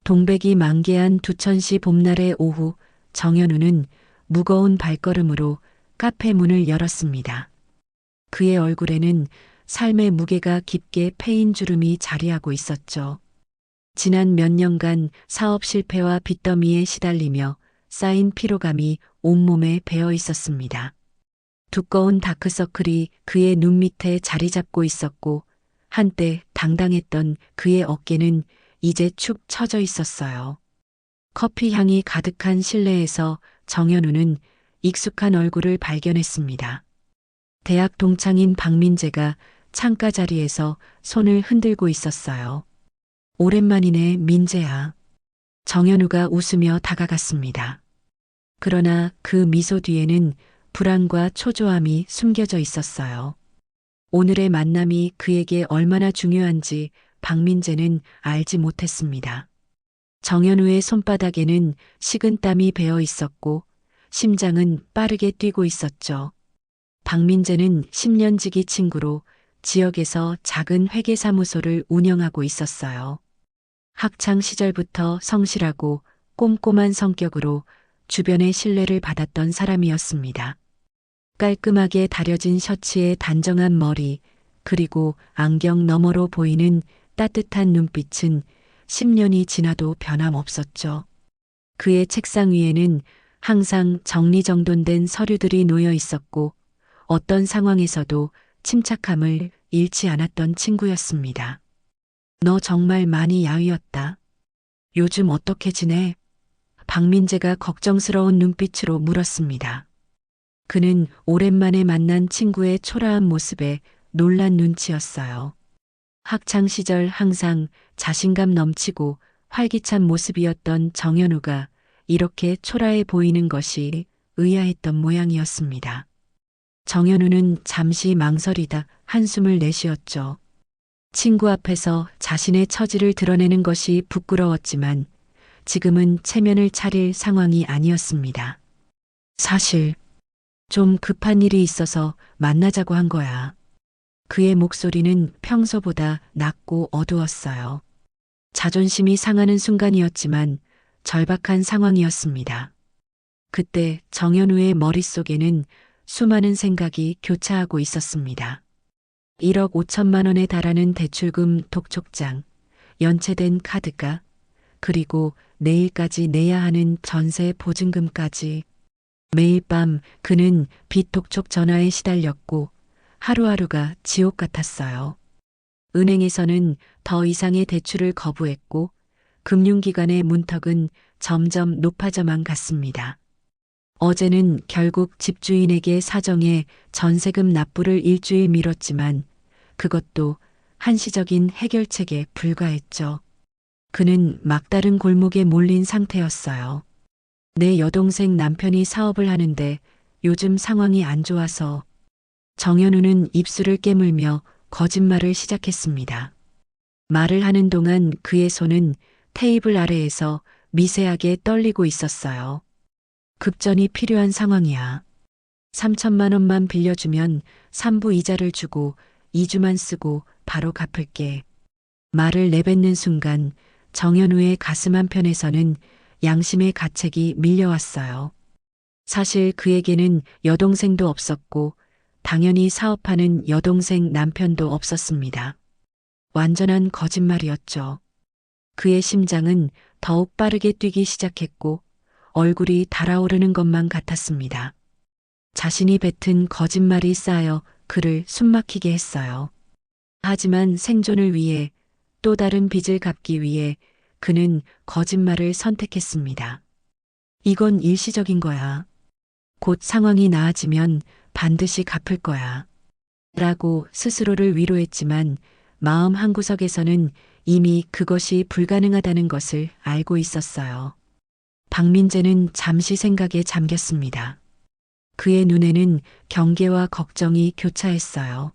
동백이 만개한 두천시 봄날의 오후, 정현우는 무거운 발걸음으로 카페 문을 열었습니다. 그의 얼굴에는 삶의 무게가 깊게 패인 주름이 자리하고 있었죠. 지난 몇 년간 사업 실패와 빚더미에 시달리며 쌓인 피로감이 온몸에 배어 있었습니다. 두꺼운 다크서클이 그의 눈 밑에 자리 잡고 있었고 한때 당당했던 그의 어깨는 이제 축 처져 있었어요. 커피 향이 가득한 실내에서 정현우는 익숙한 얼굴을 발견했습니다. 대학 동창인 박민재가 창가 자리에서 손을 흔들고 있었어요. 오랜만이네, 민재야. 정현우가 웃으며 다가갔습니다. 그러나 그 미소 뒤에는 불안과 초조함이 숨겨져 있었어요. 오늘의 만남이 그에게 얼마나 중요한지 박민재는 알지 못했습니다. 정현우의 손바닥에는 식은땀이 배어 있었고 심장은 빠르게 뛰고 있었죠. 박민재는 10년 지기 친구로 지역에서 작은 회계사무소를 운영하고 있었어요. 학창 시절부터 성실하고 꼼꼼한 성격으로 주변의 신뢰를 받았던 사람이었습니다. 깔끔하게 다려진 셔츠에 단정한 머리, 그리고 안경 너머로 보이는 따뜻한 눈빛은 10년이 지나도 변함없었죠. 그의 책상 위에는 항상 정리정돈된 서류들이 놓여 있었고 어떤 상황에서도 침착함을 잃지 않았던 친구였습니다. 너 정말 많이 야위었다. 요즘 어떻게 지내? 박민재가 걱정스러운 눈빛으로 물었습니다. 그는 오랜만에 만난 친구의 초라한 모습에 놀란 눈치였어요. 학창 시절 항상 자신감 넘치고 활기찬 모습이었던 정현우가 이렇게 초라해 보이는 것이 의아했던 모양이었습니다. 정현우는 잠시 망설이다 한숨을 내쉬었죠. 친구 앞에서 자신의 처지를 드러내는 것이 부끄러웠지만 지금은 체면을 차릴 상황이 아니었습니다. 사실 좀 급한 일이 있어서 만나자고 한 거야. 그의 목소리는 평소보다 낮고 어두웠어요. 자존심이 상하는 순간이었지만 절박한 상황이었습니다. 그때 정현우의 머릿속에는 수많은 생각이 교차하고 있었습니다. 1억 5천만 원에 달하는 대출금 독촉장, 연체된 카드가, 그리고 내일까지 내야 하는 전세 보증금까지. 매일 밤 그는 빚 독촉 전화에 시달렸고 하루하루가 지옥 같았어요. 은행에서는 더 이상의 대출을 거부했고 금융기관의 문턱은 점점 높아져만 갔습니다. 어제는 결국 집주인에게 사정해 전세금 납부를 일주일 미뤘지만 그것도 한시적인 해결책에 불과했죠. 그는 막다른 골목에 몰린 상태였어요. 내 여동생 남편이 사업을 하는데 요즘 상황이 안 좋아서. 정현우는 입술을 깨물며 거짓말을 시작했습니다. 말을 하는 동안 그의 손은 테이블 아래에서 미세하게 떨리고 있었어요. 급전이 필요한 상황이야. 3천만 원만 빌려주면 3부 이자를 주고 2주만 쓰고 바로 갚을게. 말을 내뱉는 순간 정현우의 가슴 한편에서는 양심의 가책이 밀려왔어요. 사실 그에게는 여동생도 없었고 당연히 사업하는 여동생 남편도 없었습니다. 완전한 거짓말이었죠. 그의 심장은 더욱 빠르게 뛰기 시작했고 얼굴이 달아오르는 것만 같았습니다. 자신이 뱉은 거짓말이 쌓여 그를 숨막히게 했어요. 하지만 생존을 위해 또 다른 빚을 갚기 위해 그는 거짓말을 선택했습니다. 이건 일시적인 거야. 곧 상황이 나아지면 반드시 갚을 거야. 라고 스스로를 위로했지만 마음 한구석에서는 이미 그것이 불가능하다는 것을 알고 있었어요. 박민재는 잠시 생각에 잠겼습니다. 그의 눈에는 경계와 걱정이 교차했어요.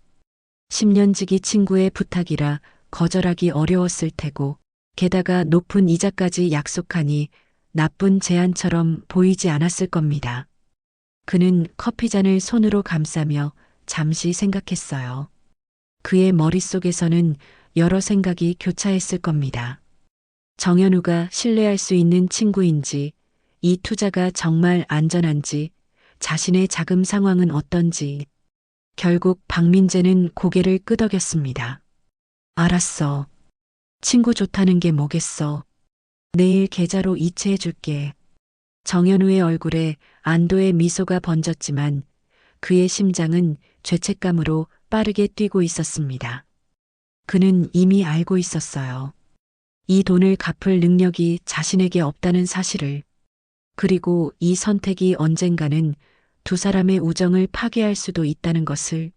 10년 지기 친구의 부탁이라 거절하기 어려웠을 테고 게다가 높은 이자까지 약속하니 나쁜 제안처럼 보이지 않았을 겁니다. 그는 커피잔을 손으로 감싸며 잠시 생각했어요. 그의 머릿속에서는 여러 생각이 교차했을 겁니다. 정현우가 신뢰할 수 있는 친구인지, 이 투자가 정말 안전한지, 자신의 자금 상황은 어떤지. 결국 박민재는 고개를 끄덕였습니다. 알았어. 친구 좋다는 게 뭐겠어. 내일 계좌로 이체해 줄게. 정현우의 얼굴에 안도의 미소가 번졌지만 그의 심장은 죄책감으로 빠르게 뛰고 있었습니다. 그는 이미 알고 있었어요. 이 돈을 갚을 능력이 자신에게 없다는 사실을. 그리고 이 선택이 언젠가는 두 사람의 우정을 파괴할 수도 있다는 것을.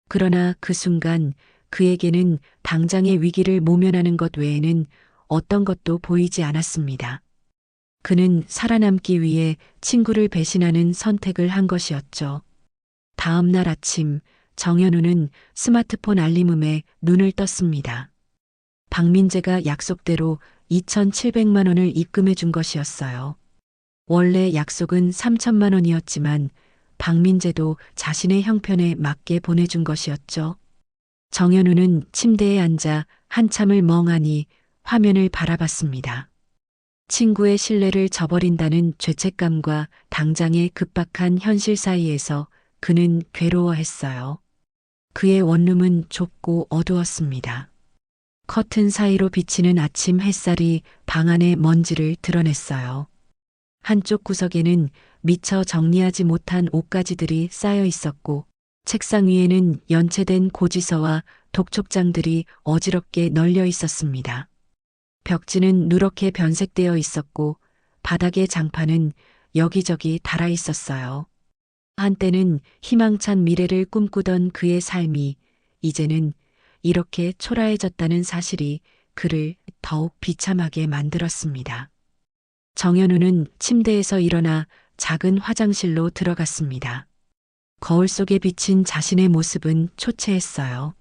그러나 그 순간 그에게는 당장의 위기를 모면하는 것 외에는 어떤 것도 보이지 않았습니다. 그는 살아남기 위해 친구를 배신하는 선택을 한 것이었죠. 다음 날 아침 정현우는 스마트폰 알림음에 눈을 떴습니다. 박민재가 약속대로 2,700만 원을 입금해 준 것이었어요. 원래 약속은 3천만 원이었지만 박민재도 자신의 형편에 맞게 보내준 것이었죠. 정현우는 침대에 앉아 한참을 멍하니 화면을 바라봤습니다. 친구의 신뢰를 저버린다는 죄책감과 당장의 급박한 현실 사이에서 그는 괴로워했어요. 그의 원룸은 좁고 어두웠습니다. 커튼 사이로 비치는 아침 햇살이 방 안의 먼지를 드러냈어요. 한쪽 구석에는 미처 정리하지 못한 옷가지들이 쌓여 있었고, 책상 위에는 연체된 고지서와 독촉장들이 어지럽게 널려 있었습니다. 벽지는 누렇게 변색되어 있었고 바닥의 장판은 여기저기 닳아 있었어요. 한때는 희망찬 미래를 꿈꾸던 그의 삶이 이제는 이렇게 초라해졌다는 사실이 그를 더욱 비참하게 만들었습니다. 정현우는 침대에서 일어나 작은 화장실로 들어갔습니다. 거울 속에 비친 자신의 모습은 초췌했어요.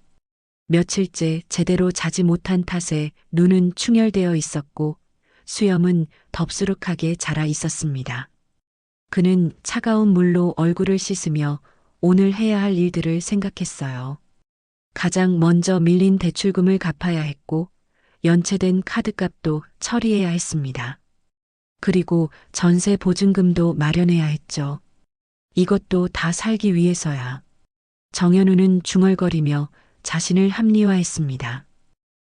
며칠째 제대로 자지 못한 탓에 눈은 충혈되어 있었고 수염은 덥수룩하게 자라 있었습니다. 그는 차가운 물로 얼굴을 씻으며 오늘 해야 할 일들을 생각했어요. 가장 먼저 밀린 대출금을 갚아야 했고 연체된 카드값도 처리해야 했습니다. 그리고 전세 보증금도 마련해야 했죠. 이것도 다 살기 위해서야. 정현우는 중얼거리며 자신을 합리화했습니다.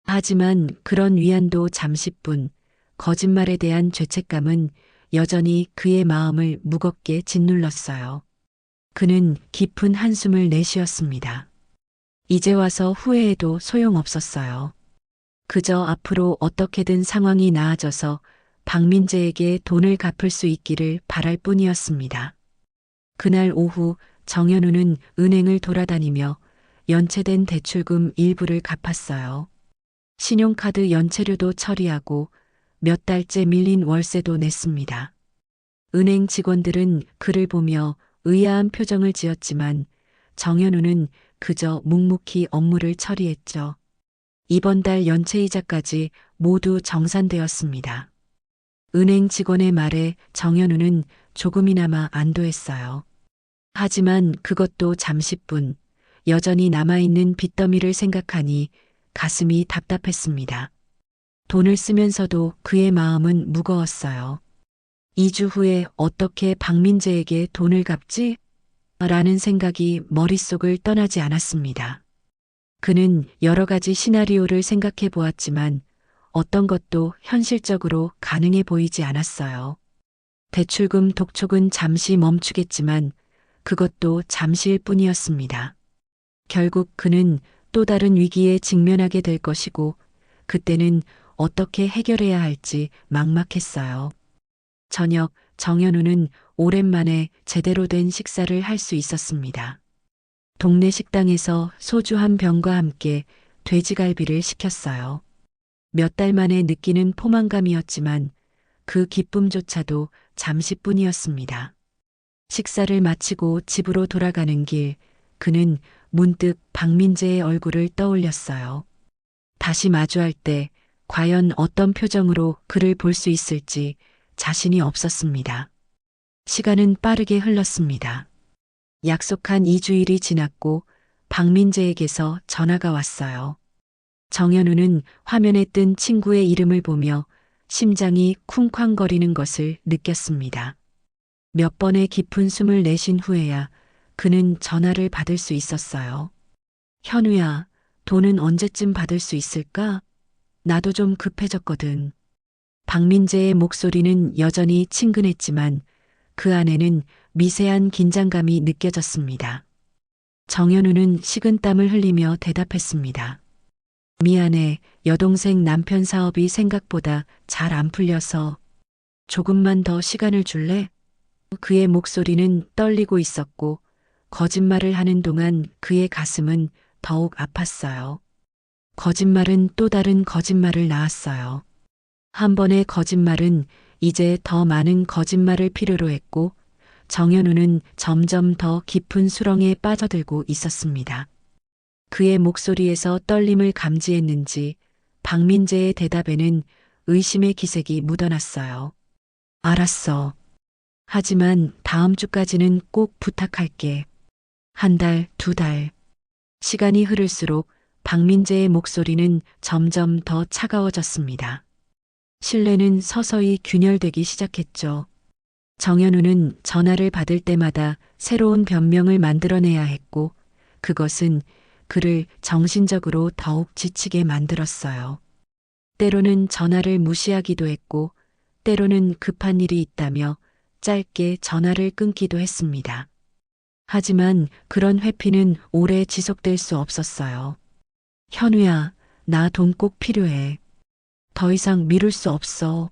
하지만 그런 위안도 잠시뿐, 거짓말에 대한 죄책감은 여전히 그의 마음을 무겁게 짓눌렀어요. 그는 깊은 한숨을 내쉬었습니다. 이제 와서 후회해도 소용없었어요. 그저 앞으로 어떻게든 상황이 나아져서 박민재에게 돈을 갚을 수 있기를 바랄 뿐이었습니다. 그날 오후 정현우는 은행을 돌아다니며 연체된 대출금 일부를 갚았어요. 신용카드 연체료도 처리하고 몇 달째 밀린 월세도 냈습니다. 은행 직원들은 그를 보며 의아한 표정을 지었지만 정현우는 그저 묵묵히 업무를 처리했죠. 이번 달 연체이자까지 모두 정산되었습니다. 은행 직원의 말에 정현우는 조금이나마 안도했어요. 하지만 그것도 잠시뿐. 여전히 남아있는 빚더미를 생각하니 가슴이 답답했습니다. 돈을 쓰면서도 그의 마음은 무거웠어요. 2주 후에 어떻게 박민재에게 돈을 갚지? 라는 생각이 머릿속을 떠나지 않았습니다. 그는 여러 가지 시나리오를 생각해 보았지만 어떤 것도 현실적으로 가능해 보이지 않았어요. 대출금 독촉은 잠시 멈추겠지만 그것도 잠시일 뿐이었습니다. 결국 그는 또 다른 위기에 직면하게 될 것이고 그때는 어떻게 해결해야 할지 막막했어요. 저녁 정현우는 오랜만에 제대로 된 식사를 할 수 있었습니다. 동네 식당에서 소주 한 병과 함께 돼지갈비를 시켰어요. 몇 달 만에 느끼는 포만감이었지만 그 기쁨조차도 잠시뿐이었습니다. 식사를 마치고 집으로 돌아가는 길 그는 문득 박민재의 얼굴을 떠올렸어요. 다시 마주할 때 과연 어떤 표정으로 그를 볼 수 있을지 자신이 없었습니다. 시간은 빠르게 흘렀습니다. 약속한 2주일이 지났고 박민재에게서 전화가 왔어요. 정현우는 화면에 뜬 친구의 이름을 보며 심장이 쿵쾅거리는 것을 느꼈습니다. 몇 번의 깊은 숨을 내쉰 후에야 그는 전화를 받을 수 있었어요. 현우야, 돈은 언제쯤 받을 수 있을까? 나도 좀 급해졌거든. 박민재의 목소리는 여전히 친근했지만 그 안에는 미세한 긴장감이 느껴졌습니다. 정현우는 식은땀을 흘리며 대답했습니다. 미안해, 여동생 남편 사업이 생각보다 잘 안 풀려서 조금만 더 시간을 줄래? 그의 목소리는 떨리고 있었고 거짓말을 하는 동안 그의 가슴은 더욱 아팠어요. 거짓말은 또 다른 거짓말을 낳았어요. 한 번의 거짓말은 이제 더 많은 거짓말을 필요로 했고 정현우는 점점 더 깊은 수렁에 빠져들고 있었습니다. 그의 목소리에서 떨림을 감지했는지 박민재의 대답에는 의심의 기색이 묻어났어요. 알았어. 하지만 다음 주까지는 꼭 부탁할게. 한 달, 두 달. 시간이 흐를수록 박민재의 목소리는 점점 더 차가워졌습니다. 신뢰는 서서히 균열되기 시작했죠. 정현우는 전화를 받을 때마다 새로운 변명을 만들어내야 했고 그것은 그를 정신적으로 더욱 지치게 만들었어요. 때로는 전화를 무시하기도 했고 때로는 급한 일이 있다며 짧게 전화를 끊기도 했습니다. 하지만 그런 회피는 오래 지속될 수 없었어요. 현우야, 나 돈 꼭 필요해. 더 이상 미룰 수 없어.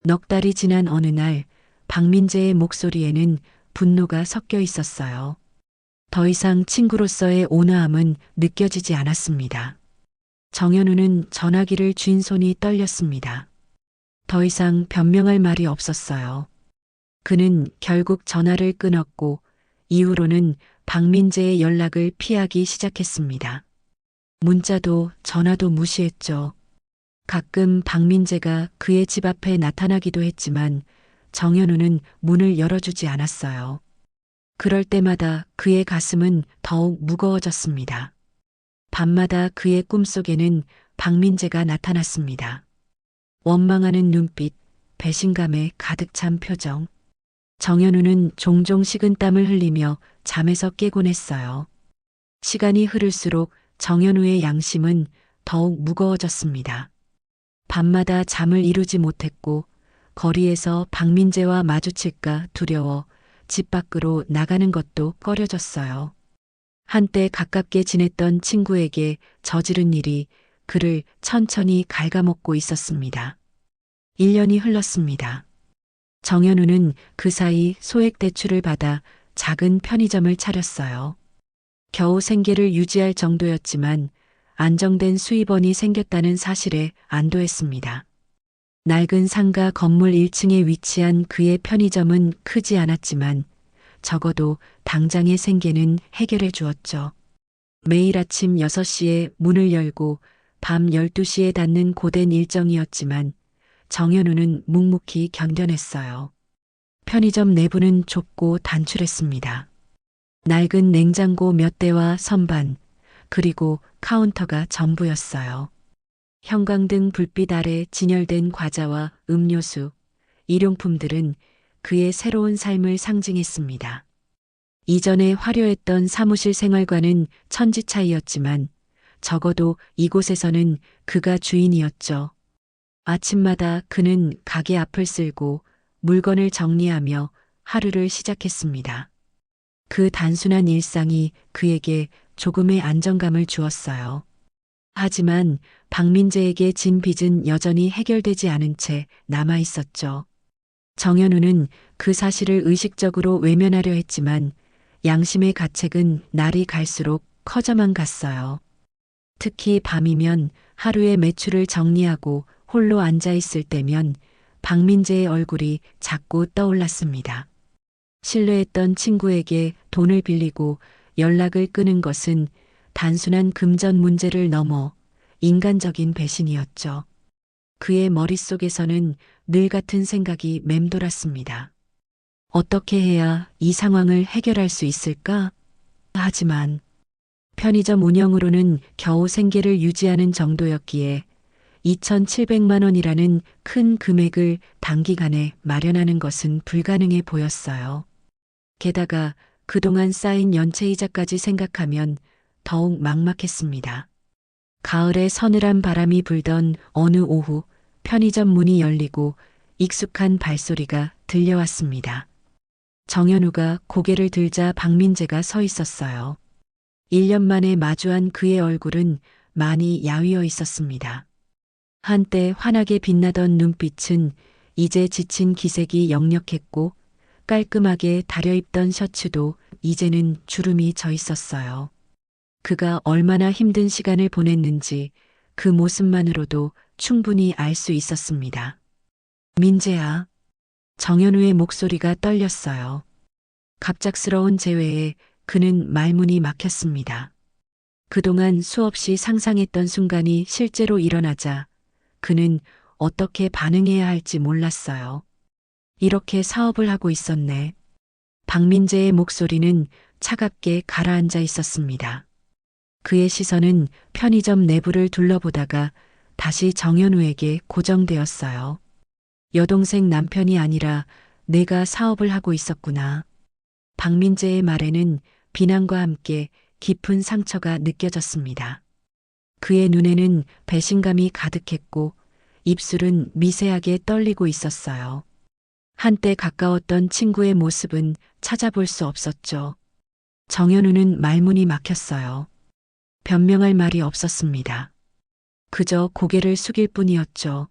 넉 달이 지난 어느 날 박민재의 목소리에는 분노가 섞여 있었어요. 더 이상 친구로서의 온화함은 느껴지지 않았습니다. 정현우는 전화기를 쥔 손이 떨렸습니다. 더 이상 변명할 말이 없었어요. 그는 결국 전화를 끊었고 이후로는 박민재의 연락을 피하기 시작했습니다. 문자도 전화도 무시했죠. 가끔 박민재가 그의 집 앞에 나타나기도 했지만 정현우는 문을 열어주지 않았어요. 그럴 때마다 그의 가슴은 더욱 무거워졌습니다. 밤마다 그의 꿈속에는 박민재가 나타났습니다. 원망하는 눈빛, 배신감에 가득 찬 표정. 정현우는 종종 식은땀을 흘리며 잠에서 깨곤 했어요. 시간이 흐를수록 정현우의 양심은 더욱 무거워졌습니다. 밤마다 잠을 이루지 못했고 거리에서 박민재와 마주칠까 두려워 집 밖으로 나가는 것도 꺼려졌어요. 한때 가깝게 지냈던 친구에게 저지른 일이 그를 천천히 갉아먹고 있었습니다. 1년이 흘렀습니다. 정현우는 그 사이 소액 대출을 받아 작은 편의점을 차렸어요. 겨우 생계를 유지할 정도였지만 안정된 수입원이 생겼다는 사실에 안도했습니다. 낡은 상가 건물 1층에 위치한 그의 편의점은 크지 않았지만 적어도 당장의 생계는 해결해 주었죠. 매일 아침 6시에 문을 열고 밤 12시에 닫는 고된 일정이었지만 정현우는 묵묵히 견뎌냈어요. 편의점 내부는 좁고 단출했습니다. 낡은 냉장고 몇 대와 선반, 그리고 카운터가 전부였어요. 형광등 불빛 아래 진열된 과자와 음료수, 일용품들은 그의 새로운 삶을 상징했습니다. 이전에 화려했던 사무실 생활과는 천지 차이였지만 적어도 이곳에서는 그가 주인이었죠. 아침마다 그는 가게 앞을 쓸고 물건을 정리하며 하루를 시작했습니다. 그 단순한 일상이 그에게 조금의 안정감을 주었어요. 하지만 박민재에게 진 빚은 여전히 해결되지 않은 채 남아 있었죠. 정현우는 그 사실을 의식적으로 외면하려 했지만 양심의 가책은 날이 갈수록 커져만 갔어요. 특히 밤이면 하루의 매출을 정리하고 홀로 앉아 있을 때면 박민재의 얼굴이 자꾸 떠올랐습니다. 신뢰했던 친구에게 돈을 빌리고 연락을 끊은 것은 단순한 금전 문제를 넘어 인간적인 배신이었죠. 그의 머릿속에서는 늘 같은 생각이 맴돌았습니다. 어떻게 해야 이 상황을 해결할 수 있을까? 하지만 편의점 운영으로는 겨우 생계를 유지하는 정도였기에 2,700만 원이라는 큰 금액을 단기간에 마련하는 것은 불가능해 보였어요. 게다가 그동안 쌓인 연체이자까지 생각하면 더욱 막막했습니다. 가을에 서늘한 바람이 불던 어느 오후 편의점 문이 열리고 익숙한 발소리가 들려왔습니다. 정현우가 고개를 들자 박민재가 서 있었어요. 1년 만에 마주한 그의 얼굴은 많이 야위어 있었습니다. 한때 환하게 빛나던 눈빛은 이제 지친 기색이 역력했고 깔끔하게 다려입던 셔츠도 이제는 주름이 져 있었어요. 그가 얼마나 힘든 시간을 보냈는지 그 모습만으로도 충분히 알 수 있었습니다. 민재야. 정현우의 목소리가 떨렸어요. 갑작스러운 재회에 그는 말문이 막혔습니다. 그동안 수없이 상상했던 순간이 실제로 일어나자 그는 어떻게 반응해야 할지 몰랐어요. 이렇게 사업을 하고 있었네. 박민재의 목소리는 차갑게 가라앉아 있었습니다. 그의 시선은 편의점 내부를 둘러보다가 다시 정현우에게 고정되었어요. 여동생 남편이 아니라 내가 사업을 하고 있었구나. 박민재의 말에는 비난과 함께 깊은 상처가 느껴졌습니다. 그의 눈에는 배신감이 가득했고 입술은 미세하게 떨리고 있었어요. 한때 가까웠던 친구의 모습은 찾아볼 수 없었죠. 정현우는 말문이 막혔어요. 변명할 말이 없었습니다. 그저 고개를 숙일 뿐이었죠.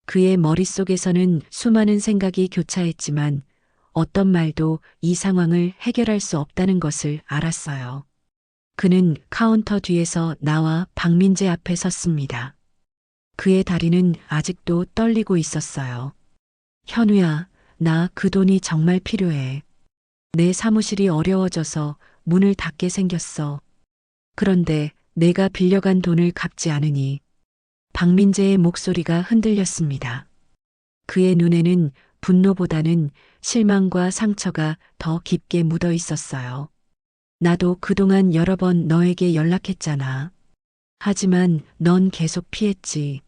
그의 머릿속에서는 수많은 생각이 교차했지만 어떤 말도 이 상황을 해결할 수 없다는 것을 알았어요. 그는 카운터 뒤에서 나와 박민재 앞에 섰습니다. 그의 다리는 아직도 떨리고 있었어요. 현우야, 나 그 돈이 정말 필요해. 내 사무실이 어려워져서 문을 닫게 생겼어. 그런데 내가 빌려간 돈을 갚지 않으니. 박민재의 목소리가 흔들렸습니다. 그의 눈에는 분노보다는 실망과 상처가 더 깊게 묻어 있었어요. 나도 그동안 여러 번 너에게 연락했잖아. 하지만 넌 계속 피했지.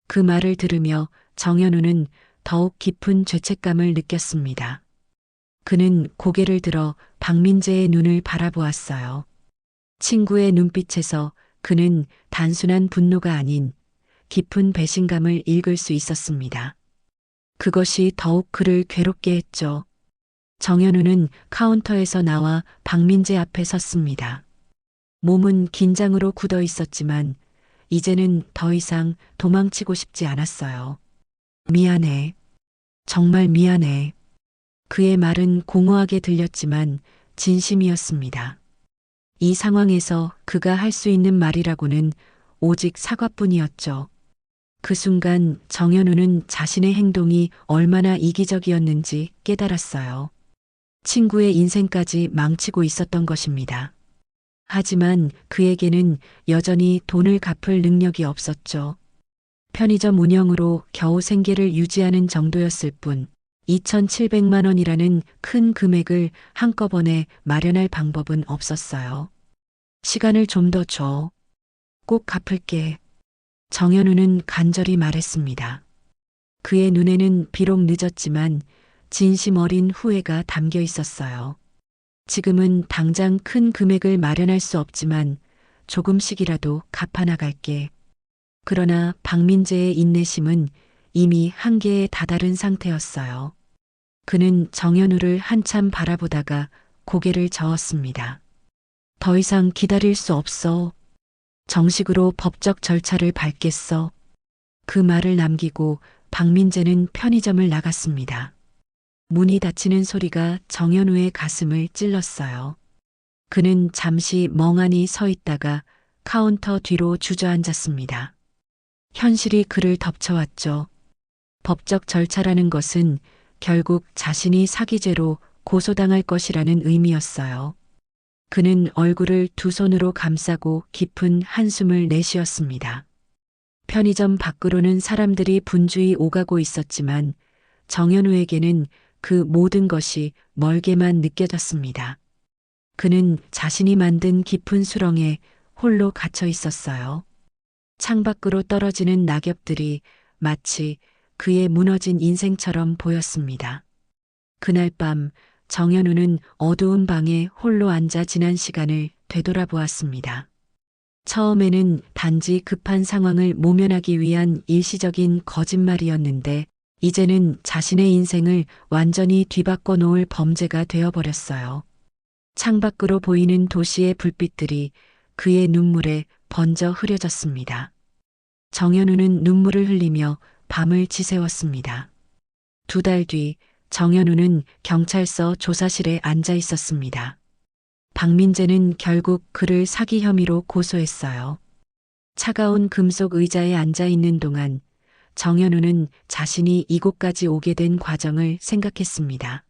그 말을 들으며 정현우는 더욱 깊은 죄책감을 느꼈습니다. 그는 고개를 들어 박민재의 눈을 바라보았어요. 친구의 눈빛에서 그는 단순한 분노가 아닌 깊은 배신감을 읽을 수 있었습니다. 그것이 더욱 그를 괴롭게 했죠. 정현우는 카운터에서 나와 박민재 앞에 섰습니다. 몸은 긴장으로 굳어 있었지만 이제는 더 이상 도망치고 싶지 않았어요. 미안해. 정말 미안해. 그의 말은 공허하게 들렸지만 진심이었습니다. 이 상황에서 그가 할 수 있는 말이라고는 오직 사과뿐이었죠. 그 순간 정현우는 자신의 행동이 얼마나 이기적이었는지 깨달았어요. 친구의 인생까지 망치고 있었던 것입니다. 하지만 그에게는 여전히 돈을 갚을 능력이 없었죠. 편의점 운영으로 겨우 생계를 유지하는 정도였을 뿐 2,700만 원이라는 큰 금액을 한꺼번에 마련할 방법은 없었어요. 시간을 좀 더 줘. 꼭 갚을게. 정현우는 간절히 말했습니다. 그의 눈에는 비록 늦었지만 진심 어린 후회가 담겨 있었어요. 지금은 당장 큰 금액을 마련할 수 없지만 조금씩이라도 갚아나갈게. 그러나 박민재의 인내심은 이미 한계에 다다른 상태였어요. 그는 정현우를 한참 바라보다가 고개를 저었습니다. 더 이상 기다릴 수 없어. 정식으로 법적 절차를 밟겠어. 그 말을 남기고 박민재는 편의점을 나갔습니다. 문이 닫히는 소리가 정현우의 가슴을 찔렀어요. 그는 잠시 멍하니 서 있다가 카운터 뒤로 주저앉았습니다. 현실이 그를 덮쳐왔죠. 법적 절차라는 것은 결국 자신이 사기죄로 고소당할 것이라는 의미였어요. 그는 얼굴을 두 손으로 감싸고 깊은 한숨을 내쉬었습니다. 편의점 밖으로는 사람들이 분주히 오가고 있었지만 정현우에게는 그 모든 것이 멀게만 느껴졌습니다. 그는 자신이 만든 깊은 수렁에 홀로 갇혀 있었어요. 창밖으로 떨어지는 낙엽들이 마치 그의 무너진 인생처럼 보였습니다. 그날 밤 정현우는 어두운 방에 홀로 앉아 지난 시간을 되돌아보았습니다. 처음에는 단지 급한 상황을 모면하기 위한 일시적인 거짓말이었는데 이제는 자신의 인생을 완전히 뒤바꿔 놓을 범죄가 되어버렸어요. 창밖으로 보이는 도시의 불빛들이 그의 눈물에 번져 흐려졌습니다. 정현우는 눈물을 흘리며 밤을 지새웠습니다. 2달 뒤 정현우는 경찰서 조사실에 앉아 있었습니다. 박민재는 결국 그를 사기 혐의로 고소했어요. 차가운 금속 의자에 앉아 있는 동안 정현우는 자신이 이곳까지 오게 된 과정을 생각했습니다.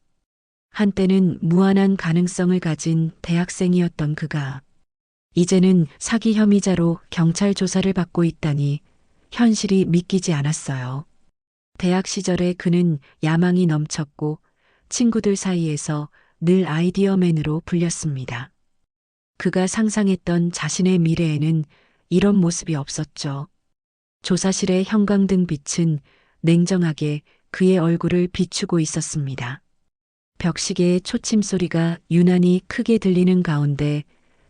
한때는 무한한 가능성을 가진 대학생이었던 그가 이제는 사기 혐의자로 경찰 조사를 받고 있다니 현실이 믿기지 않았어요. 대학 시절에 그는 야망이 넘쳤고 친구들 사이에서 늘 아이디어맨으로 불렸습니다. 그가 상상했던 자신의 미래에는 이런 모습이 없었죠. 조사실의 형광등 빛은 냉정하게 그의 얼굴을 비추고 있었습니다. 벽시계의 초침 소리가 유난히 크게 들리는 가운데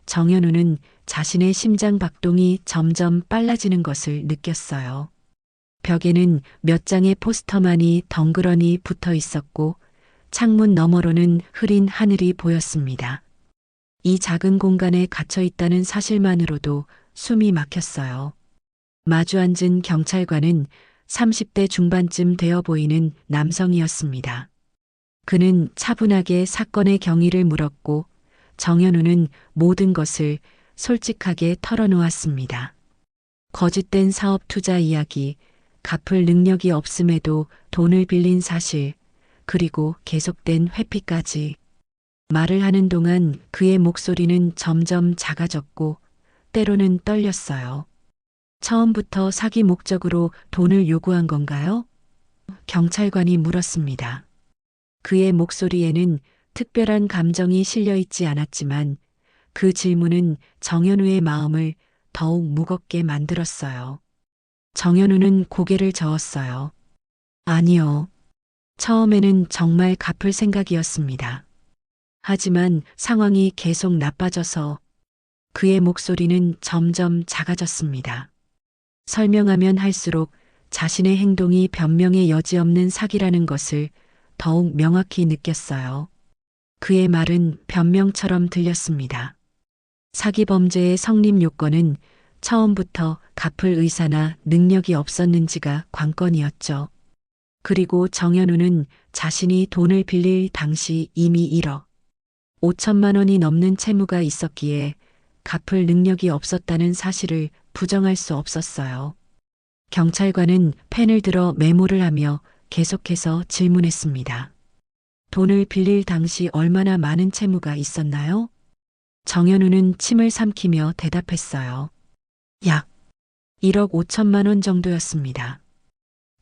정현우는 자신의 심장 박동이 점점 빨라지는 것을 느꼈어요. 벽에는 몇 장의 포스터만이 덩그러니 붙어 있었고 창문 너머로는 흐린 하늘이 보였습니다. 이 작은 공간에 갇혀 있다는 사실만으로도 숨이 막혔어요. 마주 앉은 경찰관은 30대 중반쯤 되어 보이는 남성이었습니다. 그는 차분하게 사건의 경위를 물었고 정현우는 모든 것을 솔직하게 털어놓았습니다. 거짓된 사업 투자 이야기, 갚을 능력이 없음에도 돈을 빌린 사실, 그리고 계속된 회피까지. 말을 하는 동안 그의 목소리는 점점 작아졌고 때로는 떨렸어요. 처음부터 사기 목적으로 돈을 요구한 건가요? 경찰관이 물었습니다. 그의 목소리에는 특별한 감정이 실려 있지 않았지만 그 질문은 정현우의 마음을 더욱 무겁게 만들었어요. 정현우는 고개를 저었어요. 아니요. 처음에는 정말 갚을 생각이었습니다. 하지만 상황이 계속 나빠져서 그의 목소리는 점점 작아졌습니다. 설명하면 할수록 자신의 행동이 변명의 여지 없는 사기라는 것을 더욱 명확히 느꼈어요. 그의 말은 변명처럼 들렸습니다. 사기 범죄의 성립 요건은 처음부터 갚을 의사나 능력이 없었는지가 관건이었죠. 그리고 정현우는 자신이 돈을 빌릴 당시 이미 1억 5천만 원이 넘는 채무가 있었기에 갚을 능력이 없었다는 사실을 부정할 수 없었어요. 경찰관은 펜을 들어 메모를 하며 계속해서 질문했습니다. 돈을 빌릴 당시 얼마나 많은 채무가 있었나요? 정현우는 침을 삼키며 대답했어요. 약 1억 5천만 원 정도였습니다.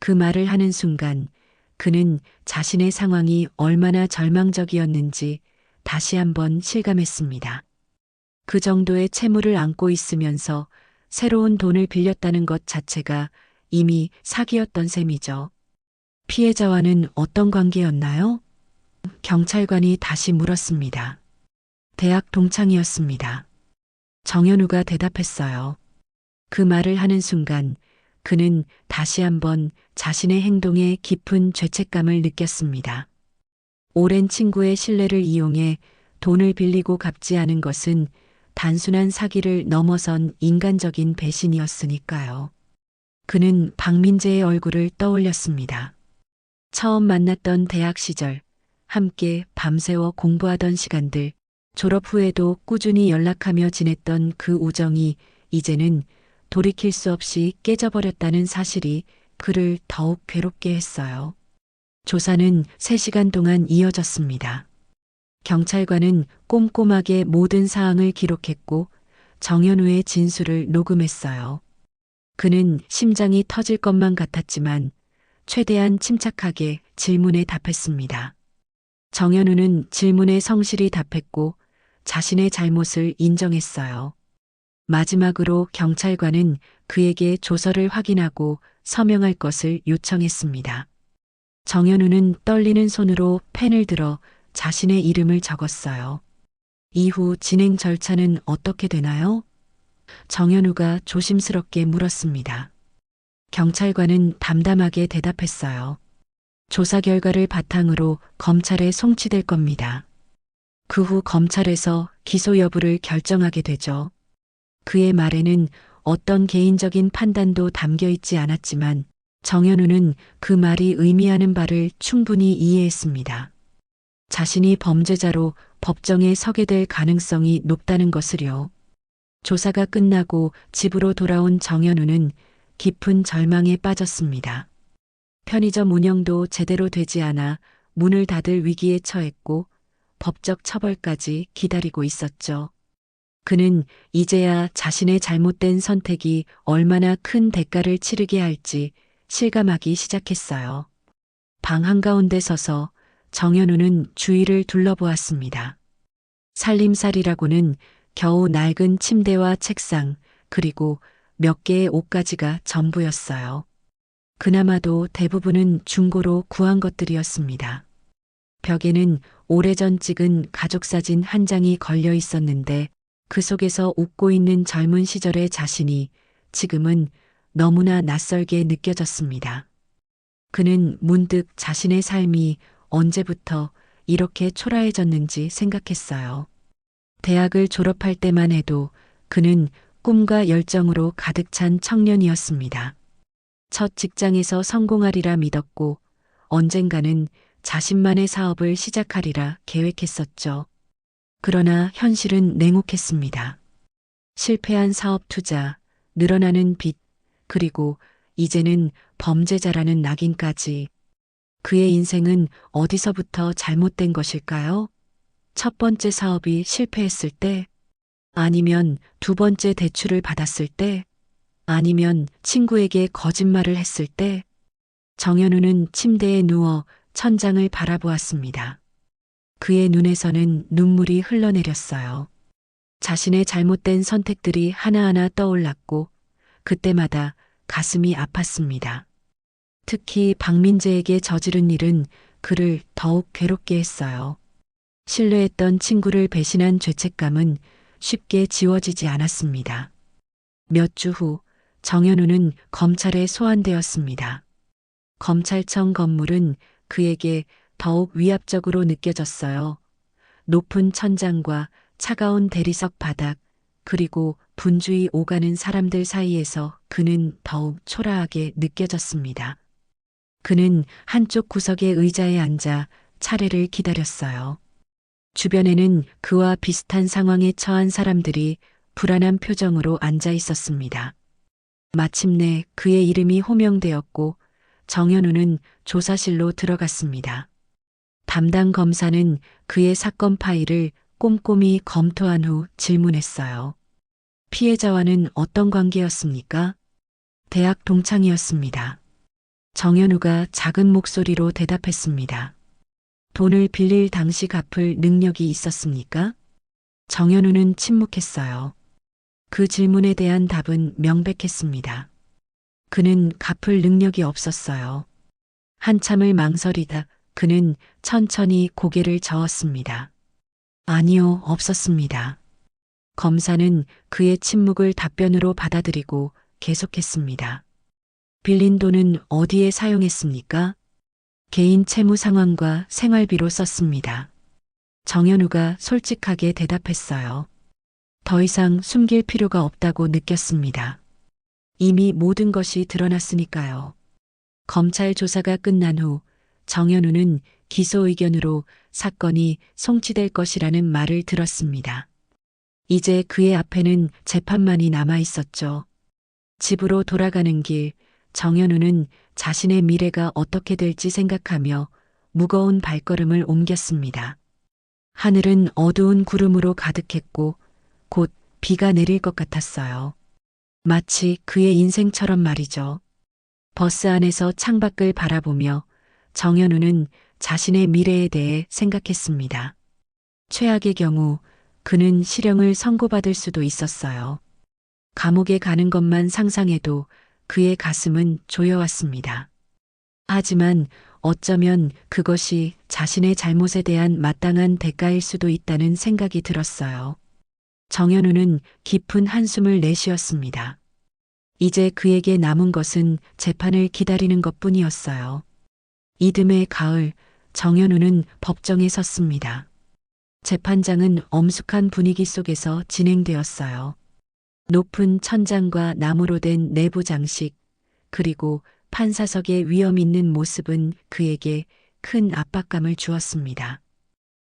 그 말을 하는 순간 그는 자신의 상황이 얼마나 절망적이었는지 다시 한번 실감했습니다. 그 정도의 채무를 안고 있으면서 새로운 돈을 빌렸다는 것 자체가 이미 사기였던 셈이죠. 피해자와는 어떤 관계였나요? 경찰관이 다시 물었습니다. 대학 동창이었습니다. 정현우가 대답했어요. 그 말을 하는 순간 그는 다시 한번 자신의 행동에 깊은 죄책감을 느꼈습니다. 오랜 친구의 신뢰를 이용해 돈을 빌리고 갚지 않은 것은 단순한 사기를 넘어선 인간적인 배신이었으니까요. 그는 박민재의 얼굴을 떠올렸습니다. 처음 만났던 대학 시절, 함께 밤새워 공부하던 시간들, 졸업 후에도 꾸준히 연락하며 지냈던 그 우정이 이제는 돌이킬 수 없이 깨져버렸다는 사실이 그를 더욱 괴롭게 했어요. 조사는 3시간 동안 이어졌습니다. 경찰관은 꼼꼼하게 모든 사항을 기록했고 정현우의 진술을 녹음했어요. 그는 심장이 터질 것만 같았지만 최대한 침착하게 질문에 답했습니다. 정현우는 질문에 성실히 답했고 자신의 잘못을 인정했어요. 마지막으로 경찰관은 그에게 조서를 확인하고 서명할 것을 요청했습니다. 정현우는 떨리는 손으로 펜을 들어 자신의 이름을 적었어요. 이후 진행 절차는 어떻게 되나요? 정현우가 조심스럽게 물었습니다. 경찰관은 담담하게 대답했어요. 조사 결과를 바탕으로 검찰에 송치될 겁니다. 그 후 검찰에서 기소 여부를 결정하게 되죠. 그의 말에는 어떤 개인적인 판단도 담겨 있지 않았지만 정현우는 그 말이 의미하는 바를 충분히 이해했습니다. 자신이 범죄자로 법정에 서게 될 가능성이 높다는 것을요. 조사가 끝나고 집으로 돌아온 정현우는 깊은 절망에 빠졌습니다. 편의점 운영도 제대로 되지 않아 문을 닫을 위기에 처했고 법적 처벌까지 기다리고 있었죠. 그는 이제야 자신의 잘못된 선택이 얼마나 큰 대가를 치르게 할지 실감하기 시작했어요. 방 한가운데 서서 정현우는 주위를 둘러보았습니다. 살림살이라고는 겨우 낡은 침대와 책상, 그리고 몇 개의 옷가지가 전부였어요. 그나마도 대부분은 중고로 구한 것들이었습니다. 벽에는 오래전 찍은 가족사진 한 장이 걸려 있었는데 그 속에서 웃고 있는 젊은 시절의 자신이 지금은 너무나 낯설게 느껴졌습니다. 그는 문득 자신의 삶이 언제부터 이렇게 초라해졌는지 생각했어요. 대학을 졸업할 때만 해도 그는 꿈과 열정으로 가득 찬 청년이었습니다. 첫 직장에서 성공하리라 믿었고 언젠가는 자신만의 사업을 시작하리라 계획했었죠. 그러나 현실은 냉혹했습니다. 실패한 사업 투자, 늘어나는 빚, 그리고 이제는 범죄자라는 낙인까지. 그의 인생은 어디서부터 잘못된 것일까요? 첫 번째 사업이 실패했을 때? 아니면 두 번째 대출을 받았을 때? 아니면 친구에게 거짓말을 했을 때? 정현우는 침대에 누워 천장을 바라보았습니다. 그의 눈에서는 눈물이 흘러내렸어요. 자신의 잘못된 선택들이 하나하나 떠올랐고 그때마다 가슴이 아팠습니다. 특히 박민재에게 저지른 일은 그를 더욱 괴롭게 했어요. 신뢰했던 친구를 배신한 죄책감은 쉽게 지워지지 않았습니다. 몇 주 후 정현우는 검찰에 소환되었습니다. 검찰청 건물은 그에게 더욱 위압적으로 느껴졌어요. 높은 천장과 차가운 대리석 바닥, 그리고 분주히 오가는 사람들 사이에서 그는 더욱 초라하게 느껴졌습니다. 그는 한쪽 구석의 의자에 앉아 차례를 기다렸어요. 주변에는 그와 비슷한 상황에 처한 사람들이 불안한 표정으로 앉아 있었습니다. 마침내 그의 이름이 호명되었고 정현우는 조사실로 들어갔습니다. 담당 검사는 그의 사건 파일을 꼼꼼히 검토한 후 질문했어요. 피해자와는 어떤 관계였습니까? 대학 동창이었습니다. 정현우가 작은 목소리로 대답했습니다. 돈을 빌릴 당시 갚을 능력이 있었습니까? 정현우는 침묵했어요. 그 질문에 대한 답은 명백했습니다. 그는 갚을 능력이 없었어요. 한참을 망설이다 그는 천천히 고개를 저었습니다. 아니요, 없었습니다. 검사는 그의 침묵을 답변으로 받아들이고 계속했습니다. 빌린 돈은 어디에 사용했습니까? 개인 채무 상환과 생활비로 썼습니다. 정현우가 솔직하게 대답했어요. 더 이상 숨길 필요가 없다고 느꼈습니다. 이미 모든 것이 드러났으니까요. 검찰 조사가 끝난 후 정현우는 기소 의견으로 사건이 송치될 것이라는 말을 들었습니다. 이제 그의 앞에는 재판만이 남아 있었죠. 집으로 돌아가는 길, 정현우는 자신의 미래가 어떻게 될지 생각하며 무거운 발걸음을 옮겼습니다. 하늘은 어두운 구름으로 가득했고 곧 비가 내릴 것 같았어요. 마치 그의 인생처럼 말이죠. 버스 안에서 창밖을 바라보며 정현우는 자신의 미래에 대해 생각했습니다. 최악의 경우 그는 실형을 선고받을 수도 있었어요. 감옥에 가는 것만 상상해도 그의 가슴은 조여왔습니다. 하지만 어쩌면 그것이 자신의 잘못에 대한 마땅한 대가일 수도 있다는 생각이 들었어요. 정현우는 깊은 한숨을 내쉬었습니다. 이제 그에게 남은 것은 재판을 기다리는 것뿐이었어요. 이듬해 가을, 정현우는 법정에 섰습니다. 재판장은 엄숙한 분위기 속에서 진행되었어요. 높은 천장과 나무로 된 내부 장식, 그리고 판사석의 위험 있는 모습은 그에게 큰 압박감을 주었습니다.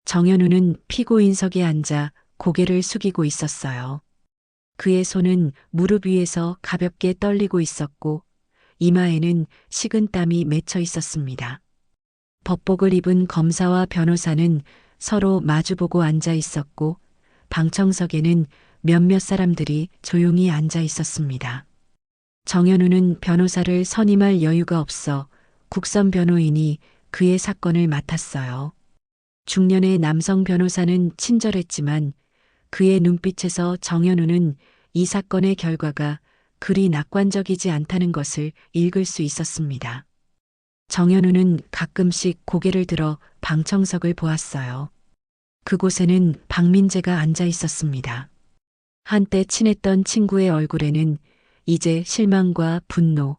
정현우는 피고인석에 앉아 고개를 숙이고 있었어요. 그의 손은 무릎 위에서 가볍게 떨리고 있었고 이마에는 식은땀이 맺혀 있었습니다. 법복을 입은 검사와 변호사는 서로 마주보고 앉아 있었고 방청석에는 몇몇 사람들이 조용히 앉아 있었습니다. 정현우는 변호사를 선임할 여유가 없어 국선 변호인이 그의 사건을 맡았어요. 중년의 남성 변호사는 친절했지만 그의 눈빛에서 정현우는 이 사건의 결과가 그리 낙관적이지 않다는 것을 읽을 수 있었습니다. 정현우는 가끔씩 고개를 들어 방청석을 보았어요. 그곳에는 박민재가 앉아 있었습니다. 한때 친했던 친구의 얼굴에는 이제 실망과 분노,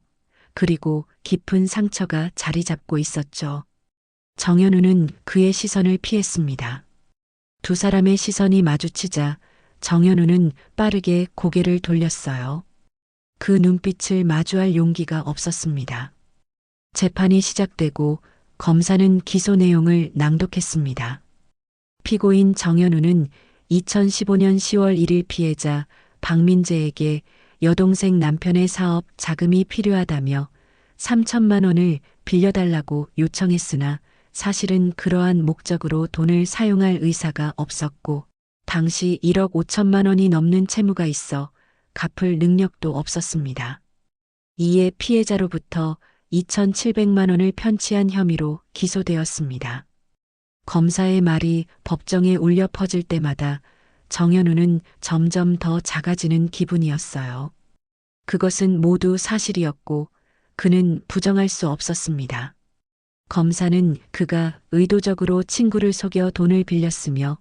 그리고 깊은 상처가 자리 잡고 있었죠. 정현우는 그의 시선을 피했습니다. 두 사람의 시선이 마주치자 정현우는 빠르게 고개를 돌렸어요. 그 눈빛을 마주할 용기가 없었습니다. 재판이 시작되고 검사는 기소 내용을 낭독했습니다. 피고인 정현우는 2015년 10월 1일 피해자 박민재에게 여동생 남편의 사업 자금이 필요하다며 3천만 원을 빌려달라고 요청했으나 사실은 그러한 목적으로 돈을 사용할 의사가 없었고 당시 1억 5천만 원이 넘는 채무가 있어 갚을 능력도 없었습니다. 이에 피해자로부터 2,700만 원을 편취한 혐의로 기소되었습니다. 검사의 말이 법정에 울려 퍼질 때마다 정현우는 점점 더 작아지는 기분이었어요. 그것은 모두 사실이었고 그는 부정할 수 없었습니다. 검사는 그가 의도적으로 친구를 속여 돈을 빌렸으며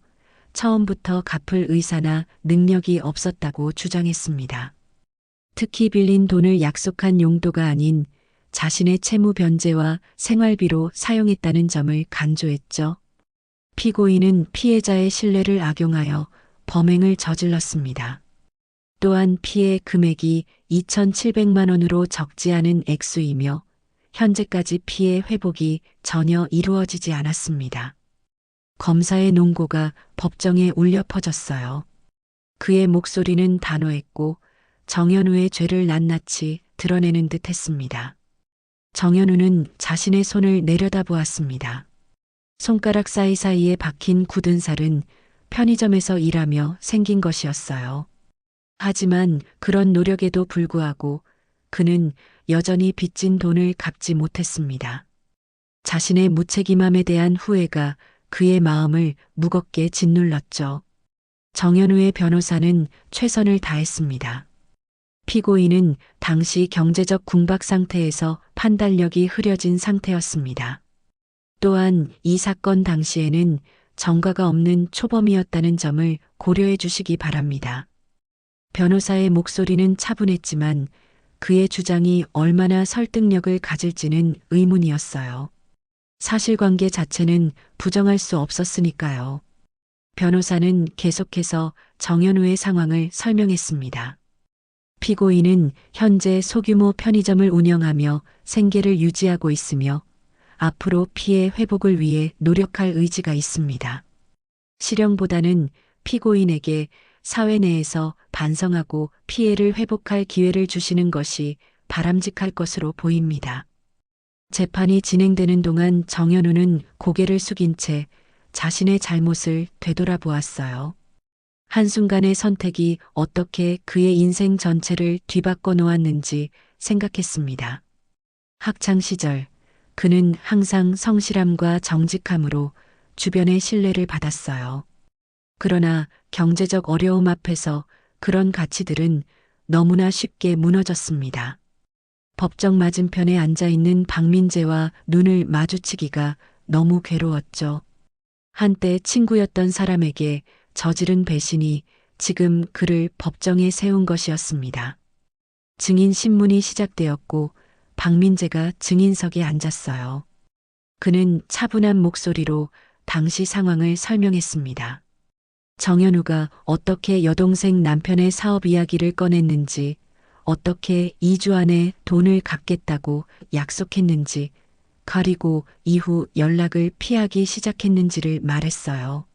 처음부터 갚을 의사나 능력이 없었다고 주장했습니다. 특히 빌린 돈을 약속한 용도가 아닌 자신의 채무 변제와 생활비로 사용했다는 점을 간조했죠. 피고인은 피해자의 신뢰를 악용하여 범행을 저질렀습니다. 또한 피해 금액이 2,700만 원으로 적지 않은 액수이며 현재까지 피해 회복이 전혀 이루어지지 않았습니다. 검사의 논고가 법정에 울려 퍼졌어요. 그의 목소리는 단호했고 정현우의 죄를 낱낱이 드러내는 듯 했습니다. 정현우는 자신의 손을 내려다보았습니다. 손가락 사이사이에 박힌 굳은 살은 편의점에서 일하며 생긴 것이었어요. 하지만 그런 노력에도 불구하고 그는 여전히 빚진 돈을 갚지 못했습니다. 자신의 무책임함에 대한 후회가 그의 마음을 무겁게 짓눌렀죠. 정현우의 변호사는 최선을 다했습니다. 피고인은 당시 경제적 궁박 상태에서 판단력이 흐려진 상태였습니다. 또한 이 사건 당시에는 전과가 없는 초범이었다는 점을 고려해 주시기 바랍니다. 변호사의 목소리는 차분했지만 그의 주장이 얼마나 설득력을 가질지는 의문이었어요. 사실관계 자체는 부정할 수 없었으니까요. 변호사는 계속해서 정현우의 상황을 설명했습니다. 피고인은 현재 소규모 편의점을 운영하며 생계를 유지하고 있으며 앞으로 피해 회복을 위해 노력할 의지가 있습니다. 실형보다는 피고인에게 사회 내에서 반성하고 피해를 회복할 기회를 주시는 것이 바람직할 것으로 보입니다. 재판이 진행되는 동안 정현우는 고개를 숙인 채 자신의 잘못을 되돌아보았어요. 한순간의 선택이 어떻게 그의 인생 전체를 뒤바꿔 놓았는지 생각했습니다. 학창 시절 그는 항상 성실함과 정직함으로 주변의 신뢰를 받았어요. 그러나 경제적 어려움 앞에서 그런 가치들은 너무나 쉽게 무너졌습니다. 법정 맞은편에 앉아 있는 박민재와 눈을 마주치기가 너무 괴로웠죠. 한때 친구였던 사람에게 저지른 배신이 지금 그를 법정에 세운 것이었습니다. 증인 신문이 시작되었고 박민재가 증인석에 앉았어요. 그는 차분한 목소리로 당시 상황을 설명했습니다. 정현우가 어떻게 여동생 남편의 사업 이야기를 꺼냈는지, 어떻게 2주 안에 돈을 갚겠다고 약속했는지, 그리고 이후 연락을 피하기 시작했는지를 말했어요.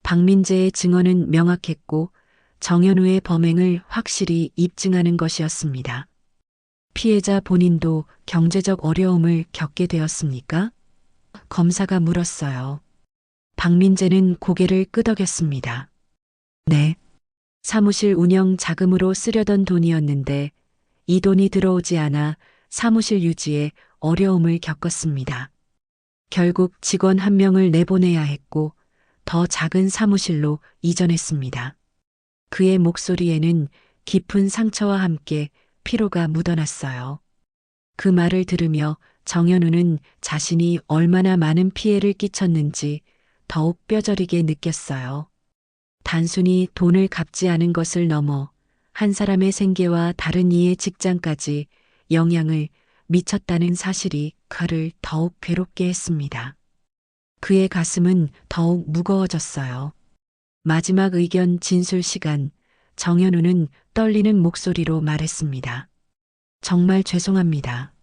박민재의 증언은 명확했고 정현우의 범행을 확실히 입증하는 것이었습니다. 피해자 본인도 경제적 어려움을 겪게 되었습니까? 검사가 물었어요. 박민재는 고개를 끄덕였습니다. 네. 사무실 운영 자금으로 쓰려던 돈이었는데 이 돈이 들어오지 않아 사무실 유지에 어려움을 겪었습니다. 결국 직원 한 명을 내보내야 했고 더 작은 사무실로 이전했습니다. 그의 목소리에는 깊은 상처와 함께 피로가 묻어났어요. 그 말을 들으며 정현우는 자신이 얼마나 많은 피해를 끼쳤는지 더욱 뼈저리게 느꼈어요. 단순히 돈을 갚지 않은 것을 넘어 한 사람의 생계와 다른 이의 직장까지 영향을 미쳤다는 사실이 그를 더욱 괴롭게 했습니다. 그의 가슴은 더욱 무거워졌어요. 마지막 의견 진술 시간, 정현우는 떨리는 목소리로 말했습니다. 정말 죄송합니다.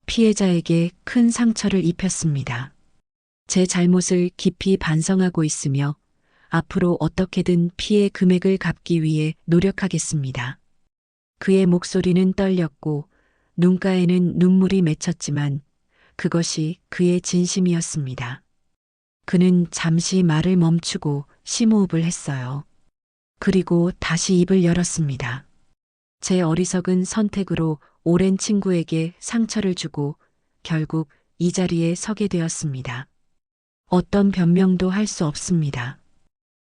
피해자에게 큰 상처를 입혔습니다. 제 잘못을 깊이 반성하고 있으며 앞으로 어떻게든 피해 금액을 갚기 위해 노력하겠습니다. 그의 목소리는 떨렸고 눈가에는 눈물이 맺혔지만 그것이 그의 진심이었습니다. 그는 잠시 말을 멈추고 심호흡을 했어요. 그리고 다시 입을 열었습니다. 제 어리석은 선택으로 오랜 친구에게 상처를 주고 결국 이 자리에 서게 되었습니다. 어떤 변명도 할 수 없습니다.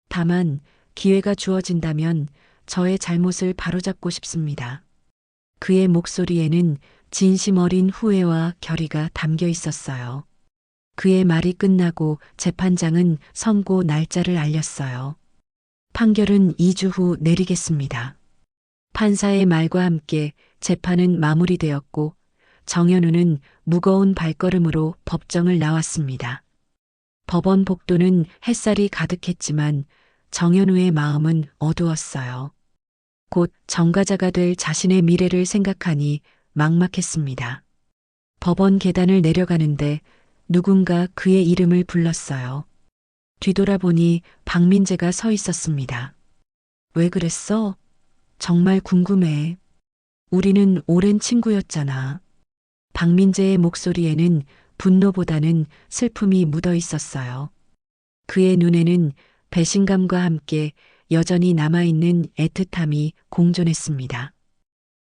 다만 기회가 주어진다면 저의 잘못을 바로잡고 싶습니다. 그의 목소리에는 진심 어린 후회와 결의가 담겨 있었어요. 그의 말이 끝나고 재판장은 선고 날짜를 알렸어요. 판결은 2주 후 내리겠습니다. 판사의 말과 함께 재판은 마무리되었고 정현우는 무거운 발걸음으로 법정을 나왔습니다. 법원 복도는 햇살이 가득했지만 정현우의 마음은 어두웠어요. 곧 정가자가 될 자신의 미래를 생각하니 막막했습니다. 법원 계단을 내려가는데 누군가 그의 이름을 불렀어요. 뒤돌아보니 박민재가 서 있었습니다. 왜 그랬어? 정말 궁금해. 우리는 오랜 친구였잖아. 박민재의 목소리에는 분노보다는 슬픔이 묻어 있었어요. 그의 눈에는 배신감과 함께 여전히 남아있는 애틋함이 공존했습니다.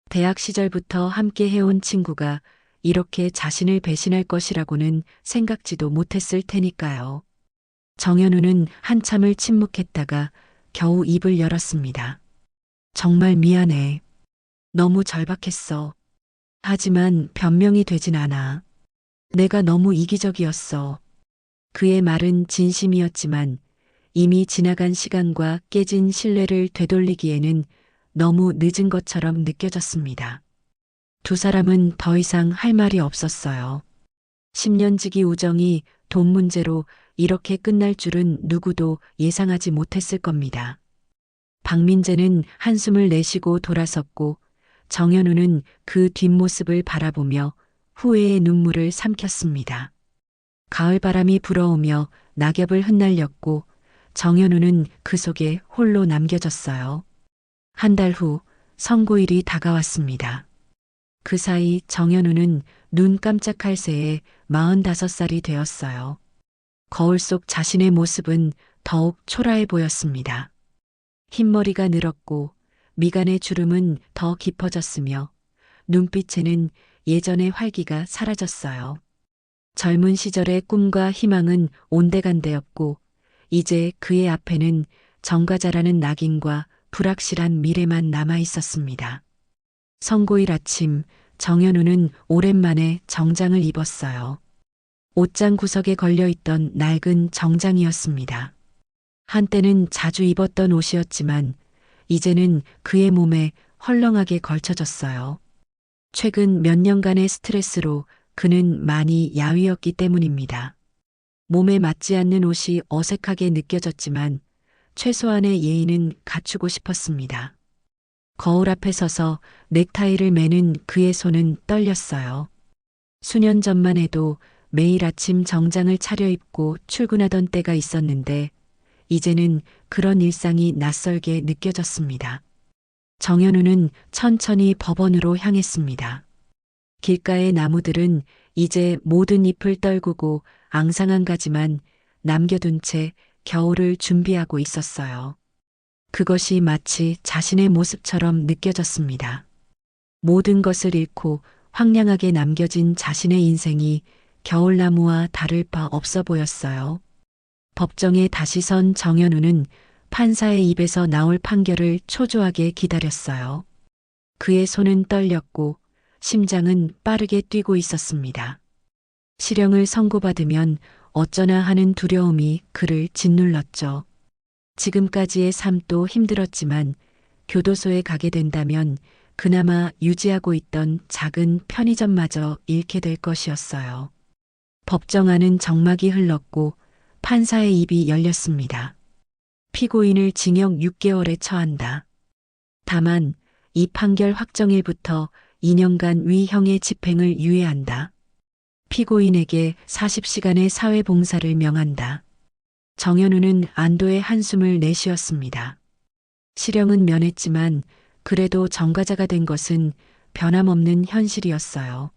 대학 시절부터 함께 해온 친구가 이렇게 자신을 배신할 것이라고는 생각지도 못했을 테니까요. 정현우는 한참을 침묵했다가 겨우 입을 열었습니다. 정말 미안해. 너무 절박했어. 하지만 변명이 되진 않아. 내가 너무 이기적이었어. 그의 말은 진심이었지만 이미 지나간 시간과 깨진 신뢰를 되돌리기에는 너무 늦은 것처럼 느껴졌습니다. 두 사람은 더 이상 할 말이 없었어요. 10년지기 우정이 돈 문제로 이렇게 끝날 줄은 누구도 예상하지 못했을 겁니다. 박민재는 한숨을 내쉬고 돌아섰고 정현우는 그 뒷모습을 바라보며 후회의 눈물을 삼켰습니다. 가을바람이 불어오며 낙엽을 흩날렸고 정현우는 그 속에 홀로 남겨졌어요. 한 달 후 선고일이 다가왔습니다. 그 사이 정현우는 눈 깜짝할 새에 45살이 되었어요. 거울 속 자신의 모습은 더욱 초라해 보였습니다. 흰머리가 늘었고 미간의 주름은 더 깊어졌으며 눈빛에는 예전의 활기가 사라졌어요. 젊은 시절의 꿈과 희망은 온데간데였고 이제 그의 앞에는 정가자라는 낙인과 불확실한 미래만 남아 있었습니다. 선고일 아침, 정현우는 오랜만에 정장을 입었어요. 옷장 구석에 걸려있던 낡은 정장이었습니다. 한때는 자주 입었던 옷이었지만 이제는 그의 몸에 헐렁하게 걸쳐졌어요. 최근 몇 년간의 스트레스로 그는 많이 야위었기 때문입니다. 몸에 맞지 않는 옷이 어색하게 느껴졌지만 최소한의 예의는 갖추고 싶었습니다. 거울 앞에 서서 넥타이를 매는 그의 손은 떨렸어요. 수년 전만 해도 매일 아침 정장을 차려입고 출근하던 때가 있었는데 이제는 그런 일상이 낯설게 느껴졌습니다. 정현우는 천천히 법원으로 향했습니다. 길가의 나무들은 이제 모든 잎을 떨구고 앙상한 가지만 남겨둔 채 겨울을 준비하고 있었어요. 그것이 마치 자신의 모습처럼 느껴졌습니다. 모든 것을 잃고 황량하게 남겨진 자신의 인생이 겨울나무와 다를 바 없어 보였어요. 법정에 다시 선 정현우는 판사의 입에서 나올 판결을 초조하게 기다렸어요. 그의 손은 떨렸고 심장은 빠르게 뛰고 있었습니다. 실형을 선고받으면 어쩌나 하는 두려움이 그를 짓눌렀죠. 지금까지의 삶도 힘들었지만 교도소에 가게 된다면 그나마 유지하고 있던 작은 편의점마저 잃게 될 것이었어요. 법정 안은 정막이 흘렀고 판사의 입이 열렸습니다. 피고인을 징역 6개월에 처한다. 다만 이 판결 확정일부터 2년간 위형의 집행을 유예한다. 피고인에게 40시간의 사회봉사를 명한다. 정현우는 안도의 한숨을 내쉬었습니다. 실형은 면했지만 그래도 전과자가 된 것은 변함없는 현실이었어요.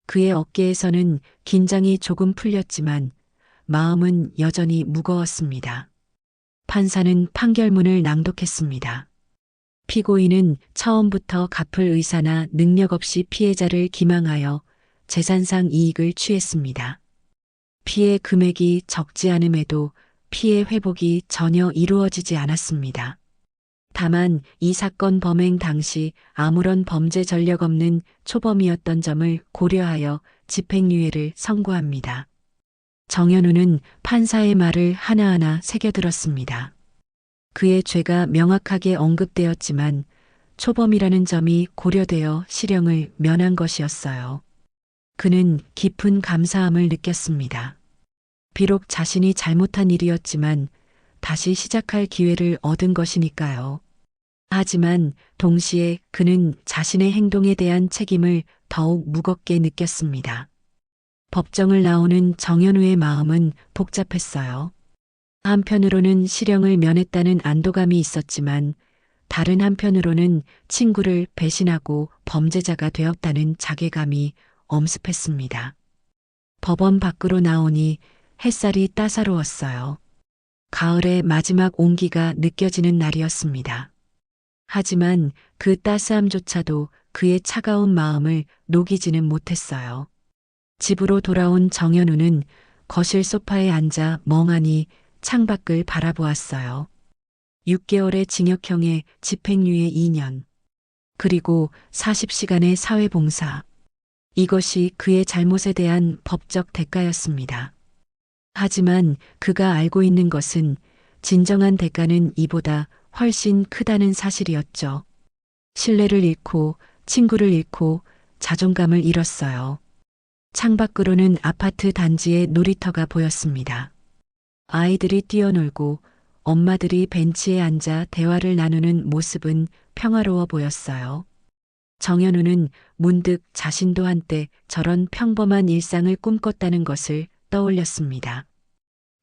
그의 어깨에서는 긴장이 조금 풀렸지만 마음은 여전히 무거웠습니다. 판사는 판결문을 낭독했습니다. 피고인은 처음부터 갚을 의사나 능력 없이 피해자를 기망하여 재산상 이익을 취했습니다. 피해 금액이 적지 않음에도 피해 회복이 전혀 이루어지지 않았습니다. 다만 이 사건 범행 당시 아무런 범죄 전력 없는 초범이었던 점을 고려하여 집행유예를 선고합니다. 정현우는 판사의 말을 하나하나 새겨들었습니다. 그의 죄가 명확하게 언급되었지만 초범이라는 점이 고려되어 실형을 면한 것이었어요. 그는 깊은 감사함을 느꼈습니다. 비록 자신이 잘못한 일이었지만 다시 시작할 기회를 얻은 것이니까요. 하지만 동시에 그는 자신의 행동에 대한 책임을 더욱 무겁게 느꼈습니다. 법정을 나오는 정현우의 마음은 복잡했어요. 한편으로는 실형을 면했다는 안도감이 있었지만 다른 한편으로는 친구를 배신하고 범죄자가 되었다는 자괴감이 엄습했습니다. 법원 밖으로 나오니 햇살이 따사로웠어요. 가을의 마지막 온기가 느껴지는 날이었습니다. 하지만 그 따스함조차도 그의 차가운 마음을 녹이지는 못했어요. 집으로 돌아온 정현우는 거실 소파에 앉아 멍하니 창밖을 바라보았어요. 6개월의 징역형에 집행유예 2년, 그리고 40시간의 사회봉사. 이것이 그의 잘못에 대한 법적 대가였습니다. 하지만 그가 알고 있는 것은 진정한 대가는 이보다 훨씬 크다는 사실이었죠. 신뢰를 잃고 친구를 잃고 자존감을 잃었어요. 창밖으로는 아파트 단지의 놀이터가 보였습니다. 아이들이 뛰어놀고 엄마들이 벤치에 앉아 대화를 나누는 모습은 평화로워 보였어요. 정현우는 문득 자신도 한때 저런 평범한 일상을 꿈꿨다는 것을 떠올렸습니다.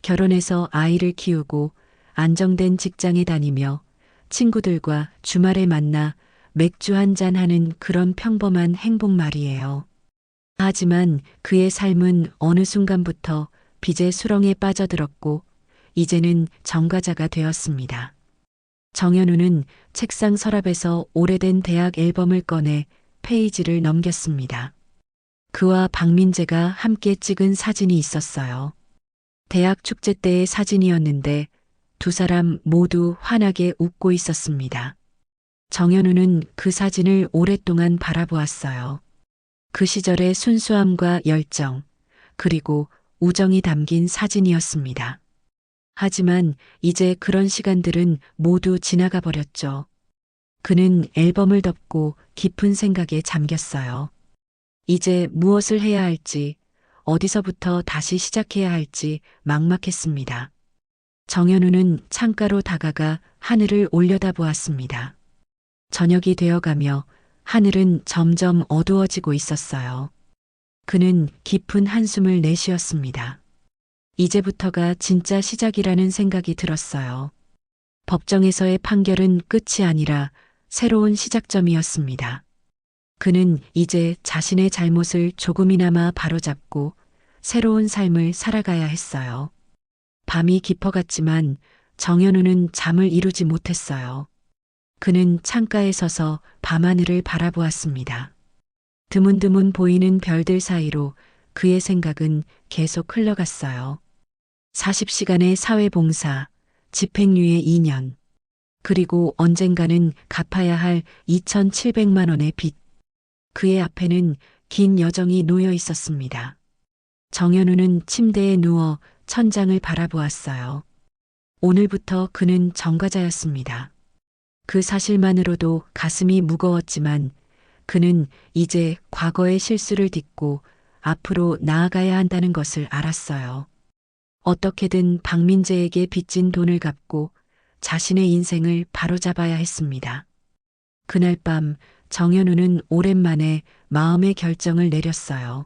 결혼해서 아이를 키우고 안정된 직장에 다니며 친구들과 주말에 만나 맥주 한잔 하는 그런 평범한 행복 말이에요. 하지만 그의 삶은 어느 순간부터 빚의 수렁에 빠져들었고 이제는 전과자가 되었습니다. 정현우는 책상 서랍에서 오래된 대학 앨범을 꺼내 페이지를 넘겼습니다. 그와 박민재가 함께 찍은 사진이 있었어요. 대학 축제 때의 사진이었는데 두 사람 모두 환하게 웃고 있었습니다. 정현우는 그 사진을 오랫동안 바라보았어요. 그 시절의 순수함과 열정, 그리고 우정이 담긴 사진이었습니다. 하지만 이제 그런 시간들은 모두 지나가 버렸죠. 그는 앨범을 덮고 깊은 생각에 잠겼어요. 이제 무엇을 해야 할지, 어디서부터 다시 시작해야 할지 막막했습니다. 정현우는 창가로 다가가 하늘을 올려다보았습니다. 저녁이 되어가며 하늘은 점점 어두워지고 있었어요. 그는 깊은 한숨을 내쉬었습니다. 이제부터가 진짜 시작이라는 생각이 들었어요. 법정에서의 판결은 끝이 아니라 새로운 시작점이었습니다. 그는 이제 자신의 잘못을 조금이나마 바로잡고 새로운 삶을 살아가야 했어요. 밤이 깊어갔지만 정현우는 잠을 이루지 못했어요. 그는 창가에 서서 밤하늘을 바라보았습니다. 드문드문 보이는 별들 사이로 그의 생각은 계속 흘러갔어요. 40시간의 사회봉사, 집행유예 2년, 그리고 언젠가는 갚아야 할 2,700만 원의 빚. 그의 앞에는 긴 여정이 놓여 있었습니다. 정현우는 침대에 누워 천장을 바라보았어요. 오늘부터 그는 전과자였습니다. 그 사실만으로도 가슴이 무거웠지만 그는 이제 과거의 실수를 딛고 앞으로 나아가야 한다는 것을 알았어요. 어떻게든 박민재에게 빚진 돈을 갚고 자신의 인생을 바로잡아야 했습니다. 그날 밤 정현우는 오랜만에 마음의 결정을 내렸어요.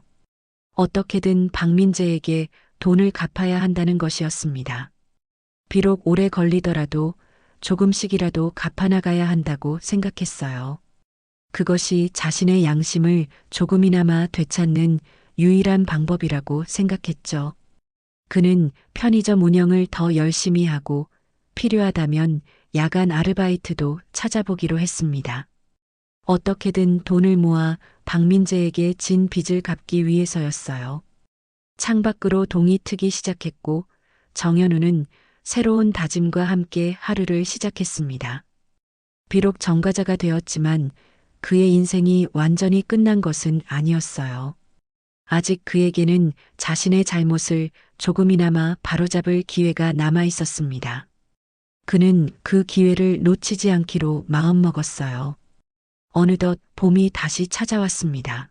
어떻게든 박민재에게 돈을 갚아야 한다는 것이었습니다. 비록 오래 걸리더라도 조금씩이라도 갚아나가야 한다고 생각했어요. 그것이 자신의 양심을 조금이나마 되찾는 유일한 방법이라고 생각했죠. 그는 편의점 운영을 더 열심히 하고 필요하다면 야간 아르바이트도 찾아보기로 했습니다. 어떻게든 돈을 모아 박민재에게 진 빚을 갚기 위해서였어요. 창밖으로 동이 트기 시작했고 정현우는 새로운 다짐과 함께 하루를 시작했습니다. 비록 전과자가 되었지만 그의 인생이 완전히 끝난 것은 아니었어요. 아직 그에게는 자신의 잘못을 조금이나마 바로잡을 기회가 남아 있었습니다. 그는 그 기회를 놓치지 않기로 마음먹었어요. 어느덧 봄이 다시 찾아왔습니다.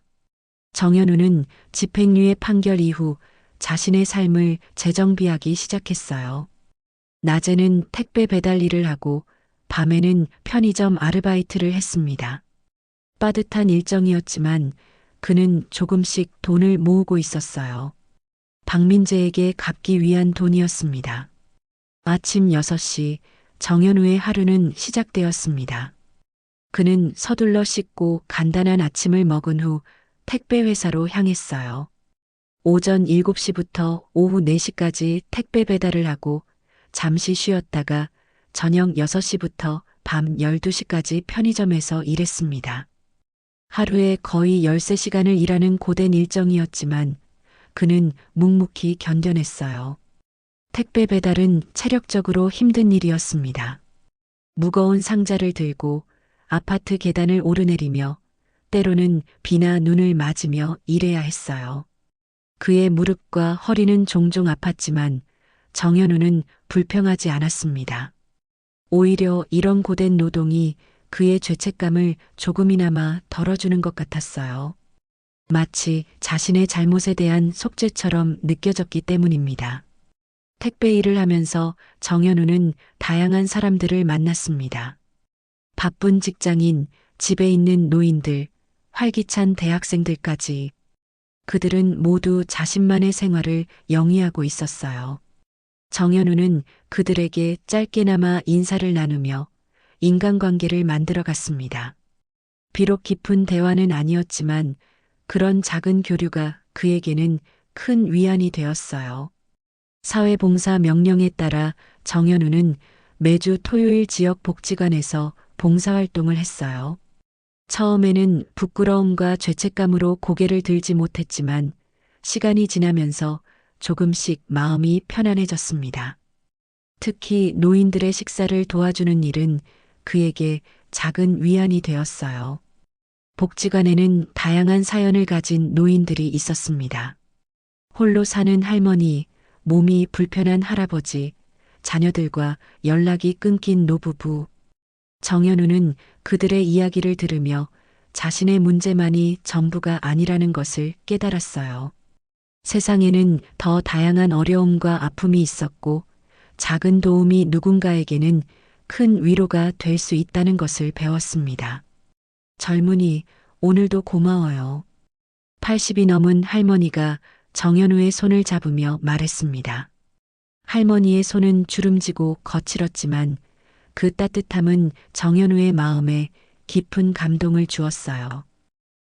정현우는 집행유예 판결 이후 자신의 삶을 재정비하기 시작했어요. 낮에는 택배 배달 일을 하고 밤에는 편의점 아르바이트를 했습니다. 빠듯한 일정이었지만 그는 조금씩 돈을 모으고 있었어요. 박민재에게 갚기 위한 돈이었습니다. 아침 6시 정현우의 하루는 시작되었습니다. 그는 서둘러 씻고 간단한 아침을 먹은 후 택배 회사로 향했어요. 오전 7시부터 오후 4시까지 택배 배달을 하고 잠시 쉬었다가 저녁 6시부터 밤 12시까지 편의점에서 일했습니다. 하루에 거의 13시간을 일하는 고된 일정이었지만 그는 묵묵히 견뎌냈어요. 택배 배달은 체력적으로 힘든 일이었습니다. 무거운 상자를 들고 아파트 계단을 오르내리며 때로는 비나 눈을 맞으며 일해야 했어요. 그의 무릎과 허리는 종종 아팠지만 정현우는 불평하지 않았습니다. 오히려 이런 고된 노동이 그의 죄책감을 조금이나마 덜어주는 것 같았어요. 마치 자신의 잘못에 대한 속죄처럼 느껴졌기 때문입니다. 택배 일을 하면서 정현우는 다양한 사람들을 만났습니다. 바쁜 직장인, 집에 있는 노인들, 활기찬 대학생들까지. 그들은 모두 자신만의 생활을 영위하고 있었어요. 정현우는 그들에게 짧게나마 인사를 나누며 인간관계를 만들어갔습니다. 비록 깊은 대화는 아니었지만 그런 작은 교류가 그에게는 큰 위안이 되었어요. 사회봉사 명령에 따라 정현우는 매주 토요일 지역 복지관에서 봉사활동을 했어요. 처음에는 부끄러움과 죄책감으로 고개를 들지 못했지만 시간이 지나면서 조금씩 마음이 편안해졌습니다. 특히 노인들의 식사를 도와주는 일은 그에게 작은 위안이 되었어요. 복지관에는 다양한 사연을 가진 노인들이 있었습니다. 홀로 사는 할머니, 몸이 불편한 할아버지, 자녀들과 연락이 끊긴 노부부. 정연우는 그들의 이야기를 들으며 자신의 문제만이 전부가 아니라는 것을 깨달았어요. 세상에는 더 다양한 어려움과 아픔이 있었고 작은 도움이 누군가에게는 큰 위로가 될 수 있다는 것을 배웠습니다. 젊은이, 오늘도 고마워요. 80이 넘은 할머니가 정연우의 손을 잡으며 말했습니다. 할머니의 손은 주름지고 거칠었지만 그 따뜻함은 정연우의 마음에 깊은 감동을 주었어요.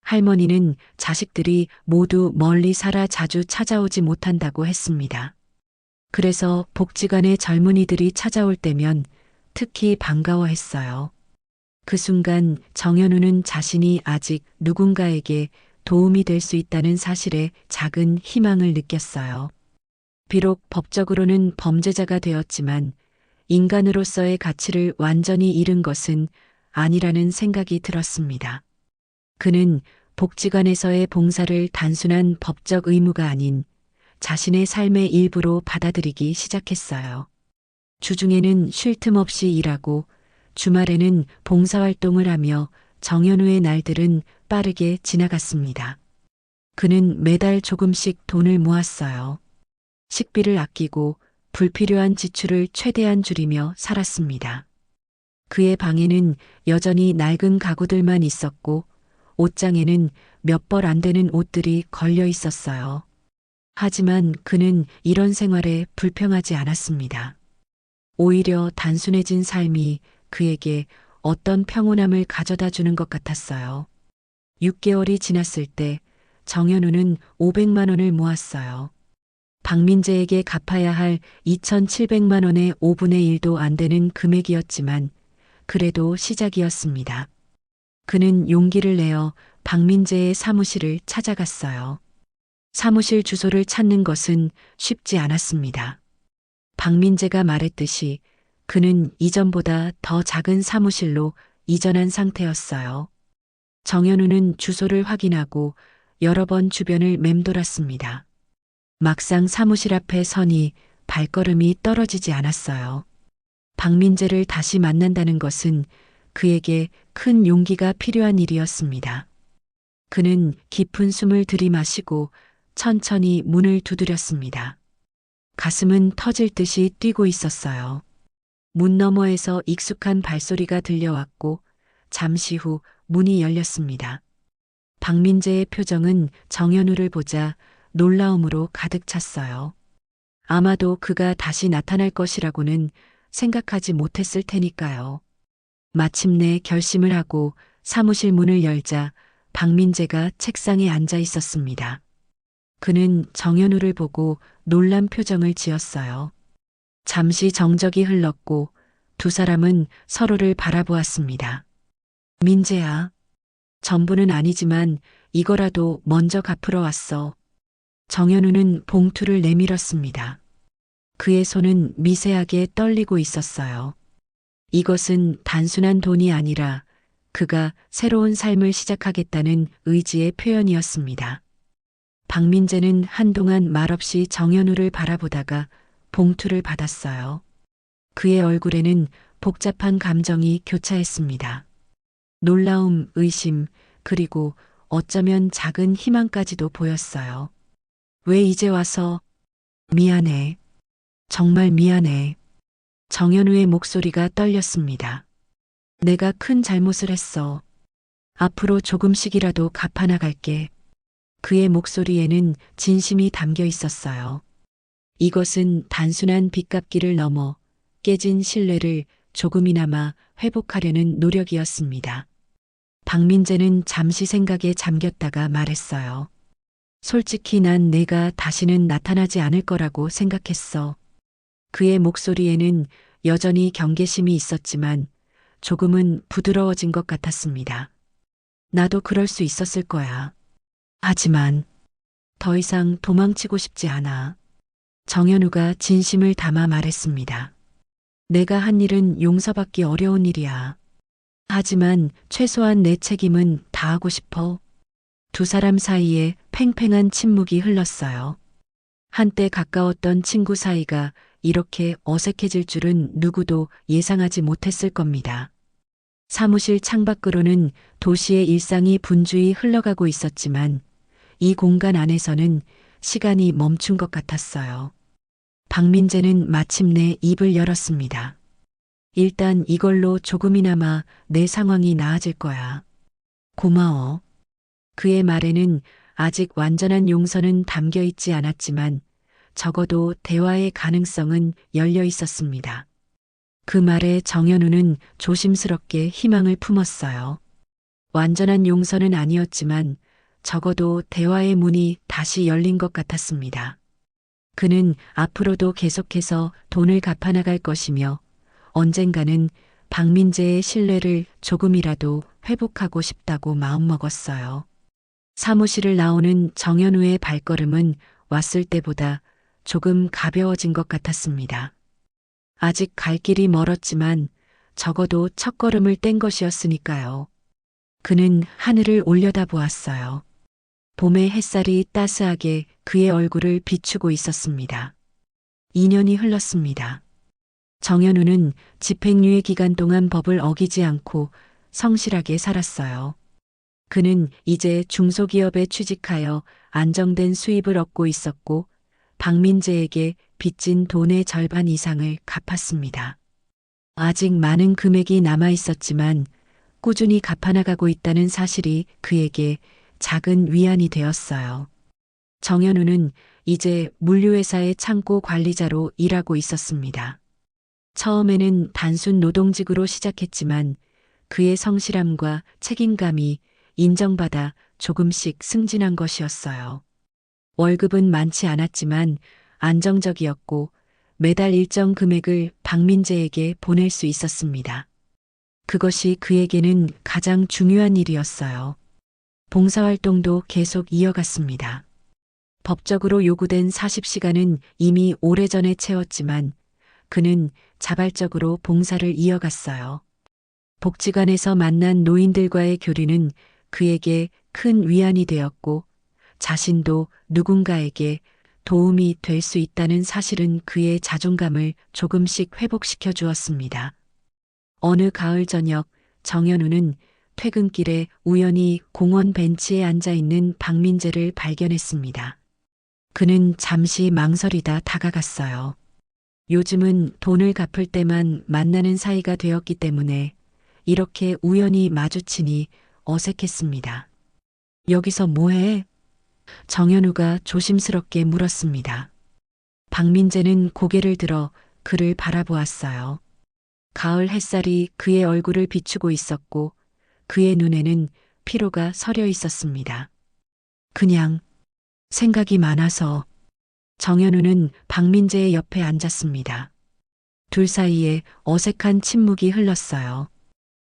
할머니는 자식들이 모두 멀리 살아 자주 찾아오지 못한다고 했습니다. 그래서 복지관의 젊은이들이 찾아올 때면 특히 반가워했어요. 그 순간 정연우는 자신이 아직 누군가에게 도움이 될 수 있다는 사실에 작은 희망을 느꼈어요. 비록 법적으로는 범죄자가 되었지만 인간으로서의 가치를 완전히 잃은 것은 아니라는 생각이 들었습니다. 그는 복지관에서의 봉사를 단순한 법적 의무가 아닌 자신의 삶의 일부로 받아들이기 시작했어요. 주중에는 쉴 틈 없이 일하고 주말에는 봉사활동을 하며 정연우의 날들은 빠르게 지나갔습니다. 그는 매달 조금씩 돈을 모았어요. 식비를 아끼고 불필요한 지출을 최대한 줄이며 살았습니다. 그의 방에는 여전히 낡은 가구들만 있었고 옷장에는 몇 벌 안 되는 옷들이 걸려 있었어요. 하지만 그는 이런 생활에 불평하지 않았습니다. 오히려 단순해진 삶이 그에게 어떤 평온함을 가져다 주는 것 같았어요. 6개월이 지났을 때 정연우는 500만 원을 모았어요. 박민재에게 갚아야 할 2,700만 원의 5분의 1도 안 되는 금액이었지만 그래도 시작이었습니다. 그는 용기를 내어 박민재의 사무실을 찾아갔어요. 사무실 주소를 찾는 것은 쉽지 않았습니다. 박민재가 말했듯이 그는 이전보다 더 작은 사무실로 이전한 상태였어요. 정연우는 주소를 확인하고 여러 번 주변을 맴돌았습니다. 막상 사무실 앞에 서니 발걸음이 떨어지지 않았어요. 박민재를 다시 만난다는 것은 그에게 큰 용기가 필요한 일이었습니다. 그는 깊은 숨을 들이마시고 천천히 문을 두드렸습니다. 가슴은 터질 듯이 뛰고 있었어요. 문 너머에서 익숙한 발소리가 들려왔고 잠시 후 문이 열렸습니다. 박민재의 표정은 정연우를 보자 놀라움으로 가득 찼어요. 아마도 그가 다시 나타날 것이라고는 생각하지 못했을 테니까요. 마침내 결심을 하고 사무실 문을 열자 박민재가 책상에 앉아 있었습니다. 그는 정연우를 보고 놀란 표정을 지었어요. 잠시 정적이 흘렀고 두 사람은 서로를 바라보았습니다. 민재야, 전부는 아니지만 이거라도 먼저 갚으러 왔어. 정연우는 봉투를 내밀었습니다. 그의 손은 미세하게 떨리고 있었어요. 이것은 단순한 돈이 아니라 그가 새로운 삶을 시작하겠다는 의지의 표현이었습니다. 박민재는 한동안 말없이 정연우를 바라보다가 봉투를 받았어요. 그의 얼굴에는 복잡한 감정이 교차했습니다. 놀라움, 의심, 그리고 어쩌면 작은 희망까지도 보였어요. 왜 이제 와서? 미안해. 정말 미안해. 정연우의 목소리가 떨렸습니다. 내가 큰 잘못을 했어. 앞으로 조금씩이라도 갚아나갈게. 그의 목소리에는 진심이 담겨 있었어요. 이것은 단순한 빚갚기를 넘어 깨진 신뢰를 조금이나마 회복하려는 노력이었습니다. 박민재는 잠시 생각에 잠겼다가 말했어요. 솔직히 난 내가 다시는 나타나지 않을 거라고 생각했어. 그의 목소리에는 여전히 경계심이 있었지만 조금은 부드러워진 것 같았습니다. 나도 그럴 수 있었을 거야. 하지만 더 이상 도망치고 싶지 않아. 정연우가 진심을 담아 말했습니다. 내가 한 일은 용서받기 어려운 일이야. 하지만 최소한 내 책임은 다하고 싶어. 두 사람 사이에 팽팽한 침묵이 흘렀어요. 한때 가까웠던 친구 사이가 이렇게 어색해질 줄은 누구도 예상하지 못했을 겁니다. 사무실 창밖으로는 도시의 일상이 분주히 흘러가고 있었지만 이 공간 안에서는 시간이 멈춘 것 같았어요. 박민재는 마침내 입을 열었습니다. 일단 이걸로 조금이나마 내 상황이 나아질 거야. 고마워. 그의 말에는 아직 완전한 용서는 담겨 있지 않았지만 적어도 대화의 가능성은 열려 있었습니다. 그 말에 정현우는 조심스럽게 희망을 품었어요. 완전한 용서는 아니었지만 적어도 대화의 문이 다시 열린 것 같았습니다. 그는 앞으로도 계속해서 돈을 갚아나갈 것이며 언젠가는 박민재의 신뢰를 조금이라도 회복하고 싶다고 마음먹었어요. 사무실을 나오는 정현우의 발걸음은 왔을 때보다 조금 가벼워진 것 같았습니다. 아직 갈 길이 멀었지만 적어도 첫걸음을 뗀 것이었으니까요. 그는 하늘을 올려다보았어요. 봄의 햇살이 따스하게 그의 얼굴을 비추고 있었습니다. 2년이 흘렀습니다. 정현우는 집행유예 기간 동안 법을 어기지 않고 성실하게 살았어요. 그는 이제 중소기업에 취직하여 안정된 수입을 얻고 있었고 박민재에게 빚진 돈의 절반 이상을 갚았습니다. 아직 많은 금액이 남아 있었지만 꾸준히 갚아나가고 있다는 사실이 그에게 작은 위안이 되었어요. 정현우는 이제 물류회사의 창고 관리자로 일하고 있었습니다. 처음에는 단순 노동직으로 시작했지만 그의 성실함과 책임감이 인정받아 조금씩 승진한 것이었어요. 월급은 많지 않았지만 안정적이었고 매달 일정 금액을 박민재에게 보낼 수 있었습니다. 그것이 그에게는 가장 중요한 일이었어요. 봉사활동도 계속 이어갔습니다. 법적으로 요구된 40시간은 이미 오래전에 채웠지만 그는 자발적으로 봉사를 이어갔어요. 복지관에서 만난 노인들과의 교류는 그에게 큰 위안이 되었고 자신도 누군가에게 도움이 될 수 있다는 사실은 그의 자존감을 조금씩 회복시켜 주었습니다. 어느 가을 저녁 정현우는 퇴근길에 우연히 공원 벤치에 앉아 있는 박민재를 발견했습니다. 그는 잠시 망설이다 다가갔어요. 요즘은 돈을 갚을 때만 만나는 사이가 되었기 때문에 이렇게 우연히 마주치니 어색했습니다. 여기서 뭐해? 정현우가 조심스럽게 물었습니다. 박민재는 고개를 들어 그를 바라보았어요. 가을 햇살이 그의 얼굴을 비추고 있었고 그의 눈에는 피로가 서려 있었습니다. 그냥 생각이 많아서. 정현우는 박민재의 옆에 앉았습니다. 둘 사이에 어색한 침묵이 흘렀어요.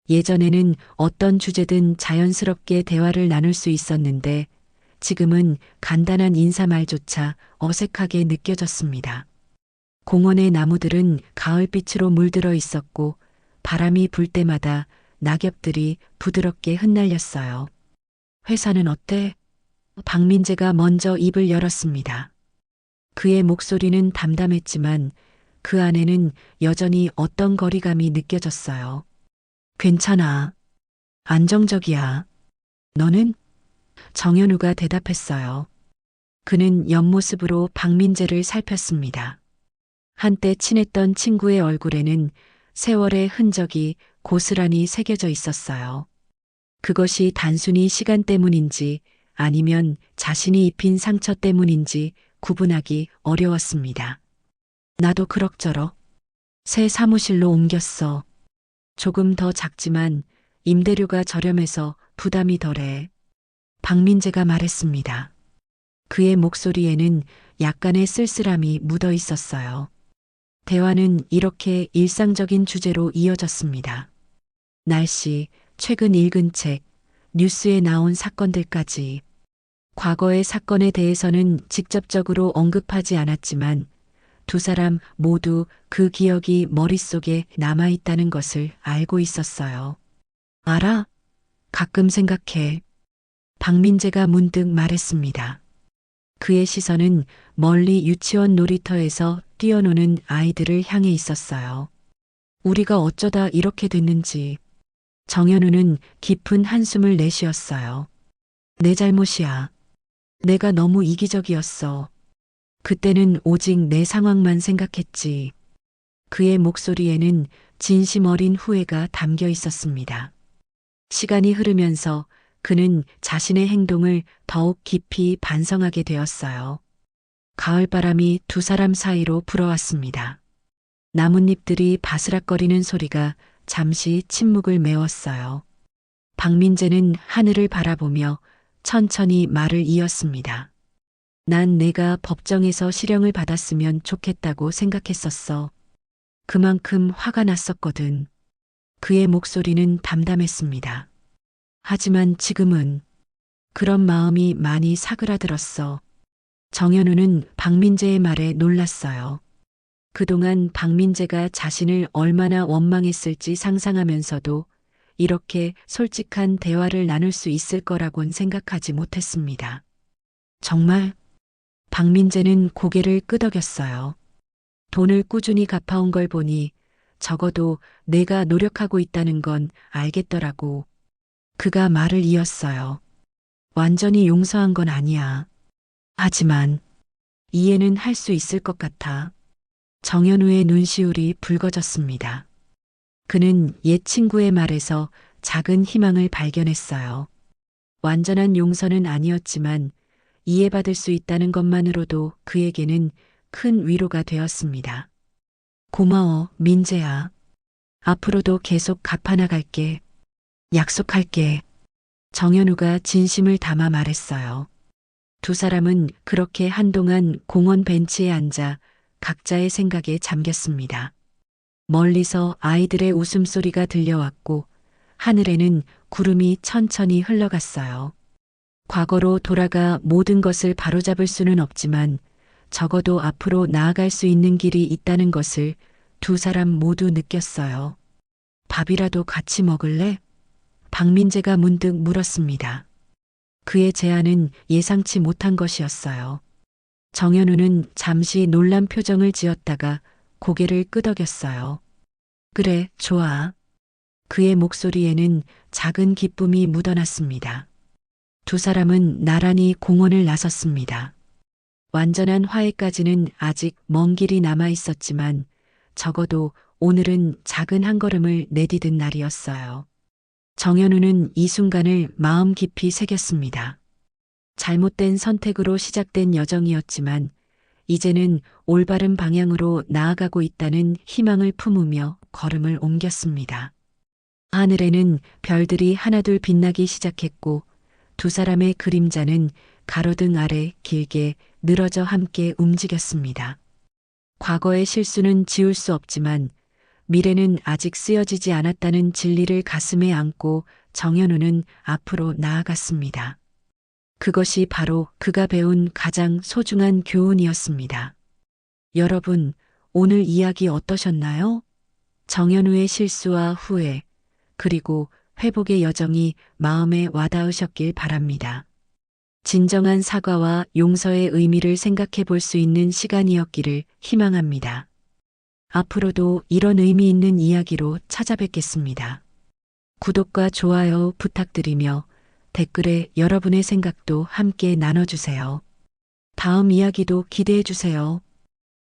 예전에는 어떤 주제든 자연스럽게 대화를 나눌 수 있었는데 지금은 간단한 인사말조차 어색하게 느껴졌습니다. 공원의 나무들은 가을빛으로 물들어 있었고 바람이 불 때마다 낙엽들이 부드럽게 흩날렸어요. 회사는 어때? 박민재가 먼저 입을 열었습니다. 그의 목소리는 담담했지만 그 안에는 여전히 어떤 거리감이 느껴졌어요. 괜찮아. 안정적이야. 너는? 정현우가 대답했어요. 그는 옆모습으로 박민재를 살폈습니다. 한때 친했던 친구의 얼굴에는 세월의 흔적이 고스란히 새겨져 있었어요. 그것이 단순히 시간 때문인지 아니면 자신이 입힌 상처 때문인지 구분하기 어려웠습니다. 나도 그럭저럭 새 사무실로 옮겼어. 조금 더 작지만 임대료가 저렴해서 부담이 덜해. 박민재가 말했습니다. 그의 목소리에는 약간의 쓸쓸함이 묻어 있었어요. 대화는 이렇게 일상적인 주제로 이어졌습니다. 날씨, 최근 읽은 책, 뉴스에 나온 사건들까지. 과거의 사건에 대해서는 직접적으로 언급하지 않았지만 두 사람 모두 그 기억이 머릿속에 남아있다는 것을 알고 있었어요. 알아? 가끔 생각해. 박민재가 문득 말했습니다. 그의 시선은 멀리 유치원 놀이터에서 뛰어노는 아이들을 향해 있었어요. 우리가 어쩌다 이렇게 됐는지. 정현우는 깊은 한숨을 내쉬었어요. 내 잘못이야. 내가 너무 이기적이었어. 그때는 오직 내 상황만 생각했지. 그의 목소리에는 진심 어린 후회가 담겨 있었습니다. 시간이 흐르면서 그는 자신의 행동을 더욱 깊이 반성하게 되었어요. 가을바람이 두 사람 사이로 불어왔습니다. 나뭇잎들이 바스락거리는 소리가 잠시 침묵을 메웠어요. 박민재는 하늘을 바라보며 천천히 말을 이었습니다. 난 내가 법정에서 실형을 받았으면 좋겠다고 생각했었어. 그만큼 화가 났었거든. 그의 목소리는 담담했습니다. 하지만 지금은 그런 마음이 많이 사그라들었어. 정현우는 박민재의 말에 놀랐어요. 그동안 박민재가 자신을 얼마나 원망했을지 상상하면서도 이렇게 솔직한 대화를 나눌 수 있을 거라곤 생각하지 못했습니다. 정말? 박민재는 고개를 끄덕였어요. 돈을 꾸준히 갚아온 걸 보니 적어도 내가 노력하고 있다는 건 알겠더라고. 그가 말을 이었어요. 완전히 용서한 건 아니야. 하지만 이해는 할 수 있을 것 같아. 정현우의 눈시울이 붉어졌습니다. 그는 옛 친구의 말에서 작은 희망을 발견했어요. 완전한 용서는 아니었지만 이해받을 수 있다는 것만으로도 그에게는 큰 위로가 되었습니다. 고마워, 민재야. 앞으로도 계속 갚아나갈게. 약속할게. 정현우가 진심을 담아 말했어요. 두 사람은 그렇게 한동안 공원 벤치에 앉아 각자의 생각에 잠겼습니다. 멀리서 아이들의 웃음소리가 들려왔고 하늘에는 구름이 천천히 흘러갔어요. 과거로 돌아가 모든 것을 바로잡을 수는 없지만 적어도 앞으로 나아갈 수 있는 길이 있다는 것을 두 사람 모두 느꼈어요. 밥이라도 같이 먹을래? 박민재가 문득 물었습니다. 그의 제안은 예상치 못한 것이었어요. 정현우는 잠시 놀란 표정을 지었다가 고개를 끄덕였어요. 그래, 좋아. 그의 목소리에는 작은 기쁨이 묻어났습니다. 두 사람은 나란히 공원을 나섰습니다. 완전한 화해까지는 아직 먼 길이 남아 있었지만 적어도 오늘은 작은 한 걸음을 내디딘 날이었어요. 정현우는 이 순간을 마음 깊이 새겼습니다. 잘못된 선택으로 시작된 여정이었지만 이제는 올바른 방향으로 나아가고 있다는 희망을 품으며 걸음을 옮겼습니다. 하늘에는 별들이 하나둘 빛나기 시작했고 두 사람의 그림자는 가로등 아래 길게 늘어져 함께 움직였습니다. 과거의 실수는 지울 수 없지만 미래는 아직 쓰여지지 않았다는 진리를 가슴에 안고 정현우는 앞으로 나아갔습니다. 그것이 바로 그가 배운 가장 소중한 교훈이었습니다. 여러분, 오늘 이야기 어떠셨나요? 정현우의 실수와 후회, 그리고 회복의 여정이 마음에 와닿으셨길 바랍니다. 진정한 사과와 용서의 의미를 생각해 볼 수 있는 시간이었기를 희망합니다. 앞으로도 이런 의미 있는 이야기로 찾아뵙겠습니다. 구독과 좋아요 부탁드리며 댓글에 여러분의 생각도 함께 나눠주세요. 다음 이야기도 기대해 주세요.